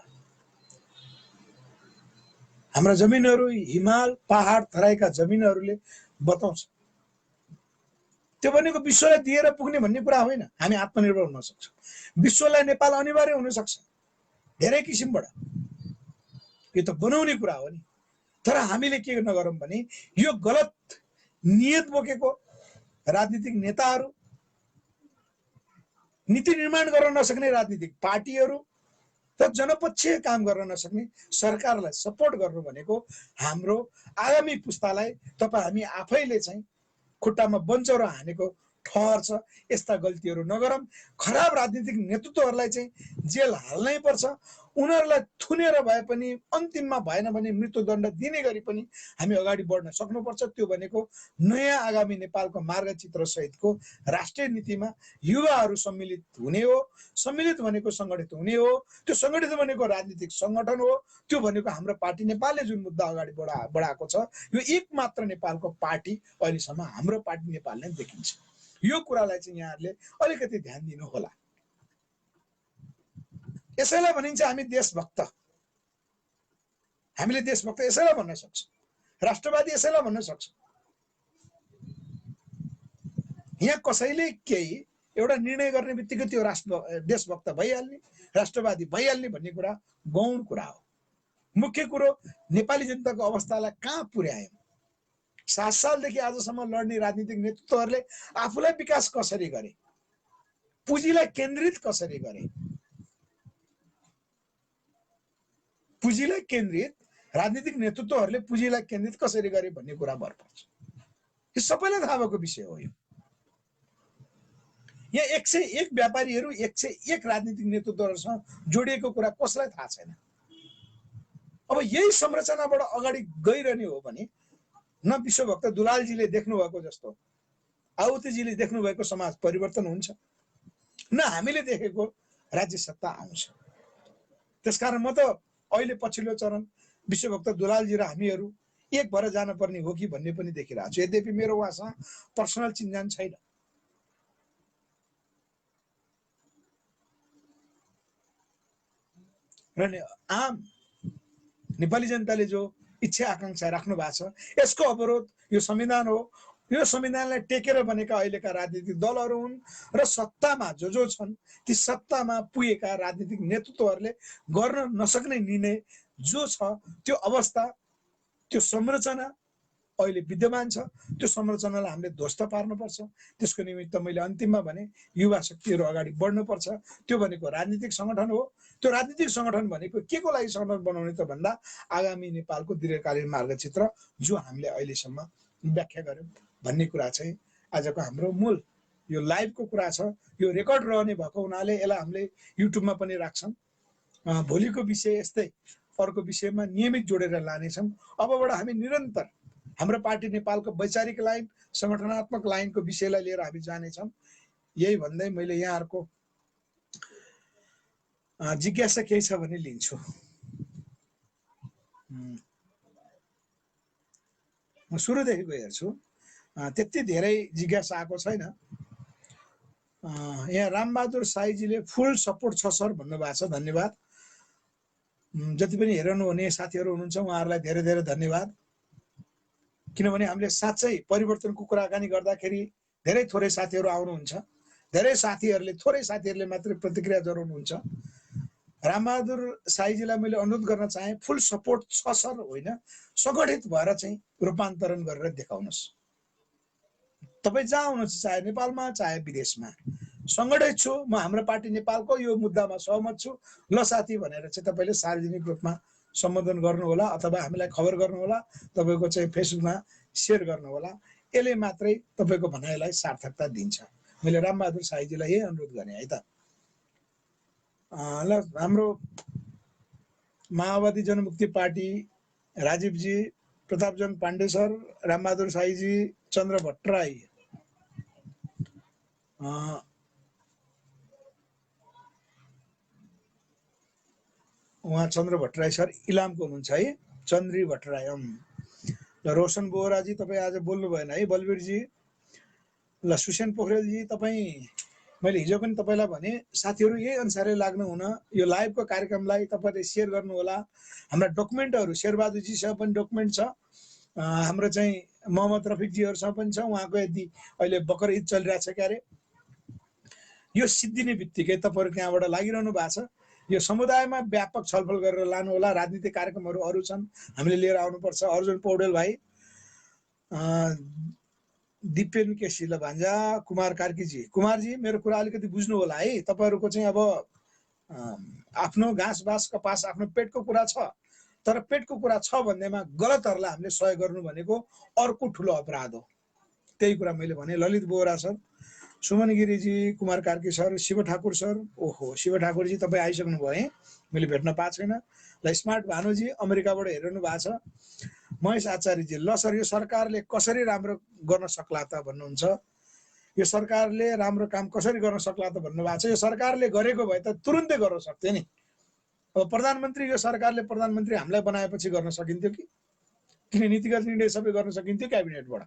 हाम्रा जमिनहरू हिमाल पहाड तराईका जमिनहरूले बताउँछ। त्यो भनेको विश्वलाई दिएर पुग्ने भन्ने कुरा होइन। हामी आत्मनिर्भर हुन सक्छौँ। विश्वलाई नेपाल अनिवार्य हुन सक्छ धेरै किसिमबाट, यो त बनाउने कुरा हो नि। तर हामीले के नगरौँ भने यो गलत नियत बोकेको राजनीतिक नेताहरू, नीति निर्माण गर्न नसक्ने राजनीतिक पार्टीहरू र जनपक्षीय काम गर्न नसक्ने सरकारलाई सपोर्ट गर्नु भनेको हाम्रो आगामी पुस्तालाई तपाईँ हामी आफैले चाहिँ खुट्टामा बन्चौरो हानेको ठहर छ। यस्ता गल्तीहरू नगरौँ। खराब राजनीतिक नेतृत्वहरूलाई चाहिँ जेल हाल्नै पर्छ। उनीहरूलाई थुनेर भए पनि, अन्तिममा भएन भने मृत्युदण्ड दिने गरी पनि हामी अगाडि बढ्न सक्नुपर्छ। त्यो भनेको नयाँ आगामी नेपालको मार्गचित्र सहितको राष्ट्रिय नीतिमा युवाहरू सम्मिलित हुने हो। सम्मिलित भनेको सङ्गठित हुने हो। त्यो सङ्गठित भनेको राजनीतिक सङ्गठन हो। त्यो भनेको हाम्रो पार्टी नेपालले जुन मुद्दा अगाडि बढाएको छ, यो एक मात्र नेपालको पार्टी अहिलेसम्म हाम्रो पार्टी नेपाल नै देखिन्छ। यो कुरालाई चाहिँ यहाँहरूले अलिकति ध्यान दिनु होला। यसैलाई भनिन्छ हामी देशभक्त। हामीले देशभक्त यसैलाई भन्न सक्छौँ, राष्ट्रवादी यसैलाई भन्न सक्छौँ। यहाँ कसैले केही एउटा निर्णय गर्ने बित्तिकै त्यो देशभक्त भइहाल्ने, राष्ट्रवादी भइहाल्ने भन्ने कुरा गौण कुरा हो। मुख्य कुरो नेपाली जनताको अवस्थालाई कहाँ पुर्यायौँ। 7 सालदेखि आजसम्म लड्ने राजनीतिक नेतृत्वहरूले आफूलाई विकास कसरी गरे, पुँजीलाई केन्द्रित कसरी गरे, पुँजीलाई केन्द्रित राजनीतिक नेतृत्वहरूले पुँजीलाई केन्द्रित कसरी गरे भन्ने कुरा भर पर्छ। यो सबैलाई थाहा भएको विषय हो। यहाँ 101 व्यापारीहरू 101 राजनीतिक नेतृत्वहरूसँग जोडिएको कुरा कसलाई थाहा छैन। अब यही संरचनाबाट अगाडि गइरहने हो भने न विश्वभक्त दुलालजीले देख्नुभएको जस्तो आहुतिजीले देख्नुभएको समाज परिवर्तन हुन्छ, न हामीले देखेको राज्य सत्ता आउँछ। त्यसकारण म त अहिले पछिल्लो चरण विश्वभक्त दुलालजी र हामीहरू एक भएर जानुपर्ने हो कि भन्ने पनि देखिरहेको छु। यद्यपि मेरो उहाँसँग पर्सनल चिन्जान छैन। र आम नेपाली जनताले जो इच्छा आकांक्षा राख्नु भएको छ, यसको अवरोध यो संविधान हो। यो संविधानलाई टेकेर बनेका अहिलेका राजनीतिक दलहरू हुन् र सत्तामा जो छन् ती सत्तामा पुगेका राजनीतिक नेतृत्वहरूले गर्न नसक्ने निर्णय जो छ, त्यो अवस्था, त्यो संरचना अहिले विद्यमान छ। त्यो संरचनालाई हामीले ध्वस्त पार्नुपर्छ। त्यसको निमित्त मैले अन्तिममा भने युवा शक्तिहरू अगाडि बढ्नुपर्छ। त्यो भनेको राजनीतिक सङ्गठन हो। त्यो राजनीतिक सङ्गठन भनेको के को लागि सङ्गठन बनाउने त भन्दा आगामी नेपालको दीर्घकालीन मार्गचित्र जो हामीले अहिलेसम्म व्याख्या गर्यौँ भन्ने कुरा चाहिँ आजको हाम्रो मूल यो लाइभको कुरा छ। यो रेकर्ड रहने भएको हुनाले यसलाई हामीले युट्युबमा पनि राख्छौँ। भोलिको विषय यस्तै अर्को विषयमा नियमित जोडेर लानेछौँ। अबबाट हामी निरन्तर हाम्रो पार्टी नेपालको वैचारिक लाइन, सङ्गठनात्मक लाइनको विषयलाई लिएर हामी जानेछौँ। यही भन्दै मैले यहाँहरूको जिज्ञासा केही छ भने लिन्छु। म सुरुदेखिको हेर्छु, त्यति धेरै जिज्ञासा आएको छैन। यहाँ रामबहादुर साईजीले फुल सपोर्ट छ सर भन्नुभएको छ, धन्यवाद। जति पनि हेर्नुहुने साथीहरू हुनुहुन्छ उहाँहरूलाई धेरै धेरै धन्यवाद। किनभने हामीले साँच्चै परिवर्तनको कुराकानी गर्दाखेरि धेरै थोरै साथीहरू आउनुहुन्छ, धेरै साथीहरूले थोरै साथीहरूले मात्रै प्रतिक्रिया जनाउनुहुन्छ। रामबहादुर साईजीलाई मैले अनुरोध गर्न चाहे फुल सपोर्ट छ सर होइन, सङ्गठित भएर चाहिँ रूपान्तरण गरेर देखाउनुहोस्। तपाईँ जहाँ हुनुहुन्छ चाहे नेपालमा चाहे विदेशमा सङ्गठित छु म, हाम्रो पार्टी नेपालको यो मुद्दामा सहमत छु ल साथी भनेर चाहिँ तपाईँले सार्वजनिक रूपमा सम्बोधन गर्नुहोला अथवा हामीलाई खबर गर्नुहोला, तपाईँको चाहिँ फेसबुकमा सेयर गर्नुहोला। यसले मात्रै तपाईँको भनाइलाई सार्थकता दिन्छ। मैले रामबहादुर साईजीलाई यही अनुरोध गरेँ है त। ल हाम्रो माओवादी जनमुक्ति पार्टी राजीवजी, प्रतापचन्द पाण्डे सर, रामबहादुर साईजी, चन्द्र भट्टराई, उहाँ चन्द्र भट्टराई सर इलामको हुनुहुन्छ है, चन्द्री भट्टराई। ल रोशन बोहराजी तपाईँ आज बोल्नु भएन है। बलवीरजी, ल सुसेन पोखरेलजी तपाईँ, मैले हिजो पनि तपाईँलाई भने साथीहरू यही अनुसारले लाग्नु हुन यो लाइभको कार्यक्रमलाई तपाईँले सेयर गर्नुहोला। हाम्रा डकुमेन्टहरू शेरबहादुरजीसँग पनि डकुमेन्ट छ, हाम्रो चाहिँ मोहम्मद रफिकजीहरूसँग पनि छ। उहाँको यदि अहिले बकर ईद चलिरहेको छ क्यारे, यो सिद्धिने बित्तिकै तपाईँहरू त्यहाँबाट लागिरहनु भएको छ। यो समुदायमा व्यापक छलफल गरेर लानु होला। राजनीतिक कार्यक्रमहरू अरू छन्, हामीले लिएर आउनुपर्छ। अर्जुन पौडेल भाइ, दिपेन केसी, ल भान्जा कुमार कार्कीजी, कुमारजी मेरो कुरा अलिकति बुझ्नु होला है। तपाईँहरूको चाहिँ अब आफ्नो घाँस बाँस कपास आफ्नो पेटको कुरा छ, तर पेटको कुरा छ भन्दैमा गलतहरूलाई हामीले सहयोग गर्नु भनेको अर्को ठुलो अपराध हो। त्यही कुरा मैले भने। Lalit Bohara sir, Suman Giriji, Kumar Karki sir, Shiv Thakur sir, ओहो शिव ठाकुरजी तपाईँ आइसक्नु भयो है, मैले भेट्न पाएको छैन। ल स्मार्ट भानुजी अमेरिकाबाट हेरिरहनु भएको छ। महेश आचार्यजी, ल सर यो सरकारले कसरी राम्रो गर्न सक्ला त भन्नुहुन्छ, यो सरकारले राम्रो काम कसरी गर्न सक्ला त भन्नुभएको छ। यो सरकारले गरेको भए त तुरुन्तै गर्न सक्थ्यो नि। अब प्रधानमन्त्री, यो सरकारले प्रधानमन्त्री हामीलाई बनाएपछि गर्न सकिन्थ्यो कि? किन नीतिगत निर्णय सबै गर्न सकिन्थ्यो क्याबिनेटबाट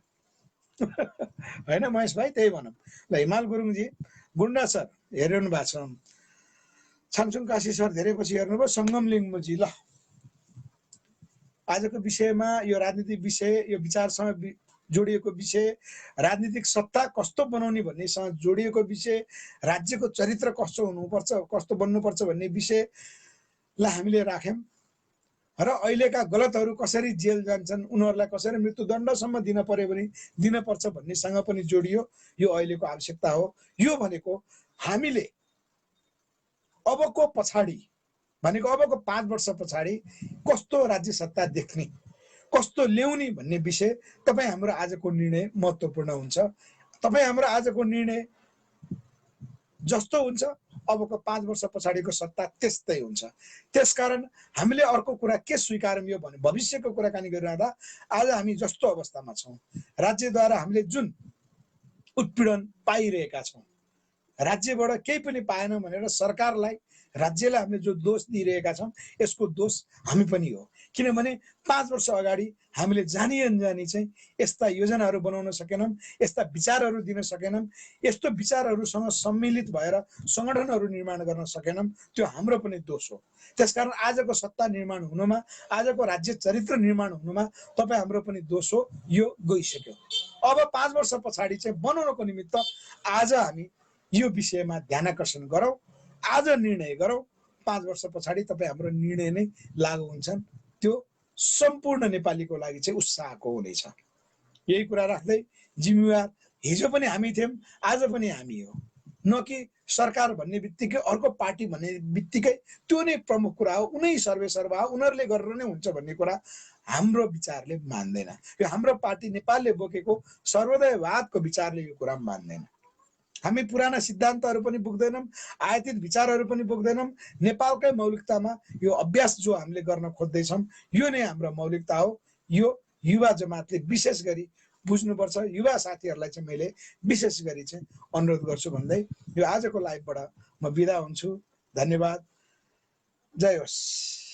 होइन महेश भाइ? त्यही भनौँ। ल हिमाल गुरुङजी, गुन्डा सर हेरिरहनु भएको छ। छाङछुङ काशी सर धेरै पछि हेर्नुभयो। सङ्गम लिङ्गमुजी, ल आजको विषयमा यो राजनीतिक विषय, यो विचारसँग जोडिएको विषय, राजनीतिक सत्ता कस्तो बनाउने भन्नेसँग जोडिएको विषय, राज्यको चरित्र कस्तो हुनुपर्छ कस्तो बन्नुपर्छ भन्ने विषयलाई हामीले राख्यौँ र अहिलेका गलतहरू कसरी जेल जान्छन्, उनीहरूलाई कसरी मृत्युदण्डसम्म दिन पर्यो भने दिनपर्छ भन्नेसँग पनि जोडियो। यो अहिलेको आवश्यकता हो। यो भनेको हामीले अबको पछाडि भनेको अबको 5 वर्ष पछाडि कस्तो राज्य सत्ता देख्ने, कस्तो ल्याउने भन्ने विषय तपाईँ हाम्रो आजको निर्णय महत्त्वपूर्ण हुन्छ। तपाईँ हाम्रो आजको निर्णय जस्तो हुन्छ अबको 5 वर्ष पछाडिको सत्ता त्यस्तै हुन्छ। त्यसकारण हामीले अर्को कुरा के स्वीकारौँ यो भने भविष्यको कुराकानी गरिरहँदा आज हामी जस्तो अवस्थामा छौँ, राज्यद्वारा हामीले जुन उत्पीडन पाइरहेका छौँ, राज्यबाट केही पनि पाएन भनेर सरकारलाई राज्यलाई हामीले जो दोष दिइरहेका छौँ यसको दोष हामी पनि हो। किनभने 5 वर्ष अगाडि हामीले जानी अनजानी चाहिँ यस्ता योजनाहरू बनाउन सकेनौँ, यस्ता विचारहरू दिन सकेनौँ, यस्तो विचारहरूसँग सम्मिलित भएर सङ्गठनहरू निर्माण गर्न सकेनौँ, त्यो हाम्रो पनि दोष हो। त्यसकारण आजको सत्ता निर्माण हुनुमा, आजको राज्य चरित्र निर्माण हुनुमा तपाईँ हाम्रो पनि दोष हो। यो गइसक्यो। अब 5 वर्ष पछाडि चाहिँ बनाउनको निमित्त आज हामी यो विषयमा ध्यानाकर्षण गरौँ, आज निर्णय गरौँ। 5 वर्ष पछाडि तपाईँ हाम्रो निर्णय नै लागू हुन्छन्। त्यो सम्पूर्ण नेपालीको लागि चाहिँ उत्साहको हुनेछ। यही कुरा राख्दै जिम्मेवार हिजो पनि हामी थियौँ, आज पनि हामी हो। न कि सरकार भन्ने बित्तिकै अर्को पार्टी भन्ने बित्तिकै त्यो नै प्रमुख कुरा हो, उनै सर्वेसर्वा हो, उनीहरूले गरेर नै हुन्छ भन्ने कुरा हाम्रो विचारले मान्दैन। यो हाम्रो पार्टी नेपालले बोकेको सर्वोदयवादको विचारले यो कुरा मान्दैन। हामी पुराना सिद्धान्तहरू पनि बोक्दैनौँ, आयातित विचारहरू पनि बोक्दैनौँ। नेपालकै मौलिकतामा यो अभ्यास जो हामीले गर्न खोज्दैछौँ यो नै हाम्रो मौलिकता हो। यो युवा जमातले विशेष गरी बुझ्नुपर्छ। युवा साथीहरूलाई चाहिँ मैले विशेष गरी चाहिँ अनुरोध गर्छु भन्दै यो आजको लाइभबाट म बिदा हुन्छु। धन्यवाद। जय होस्।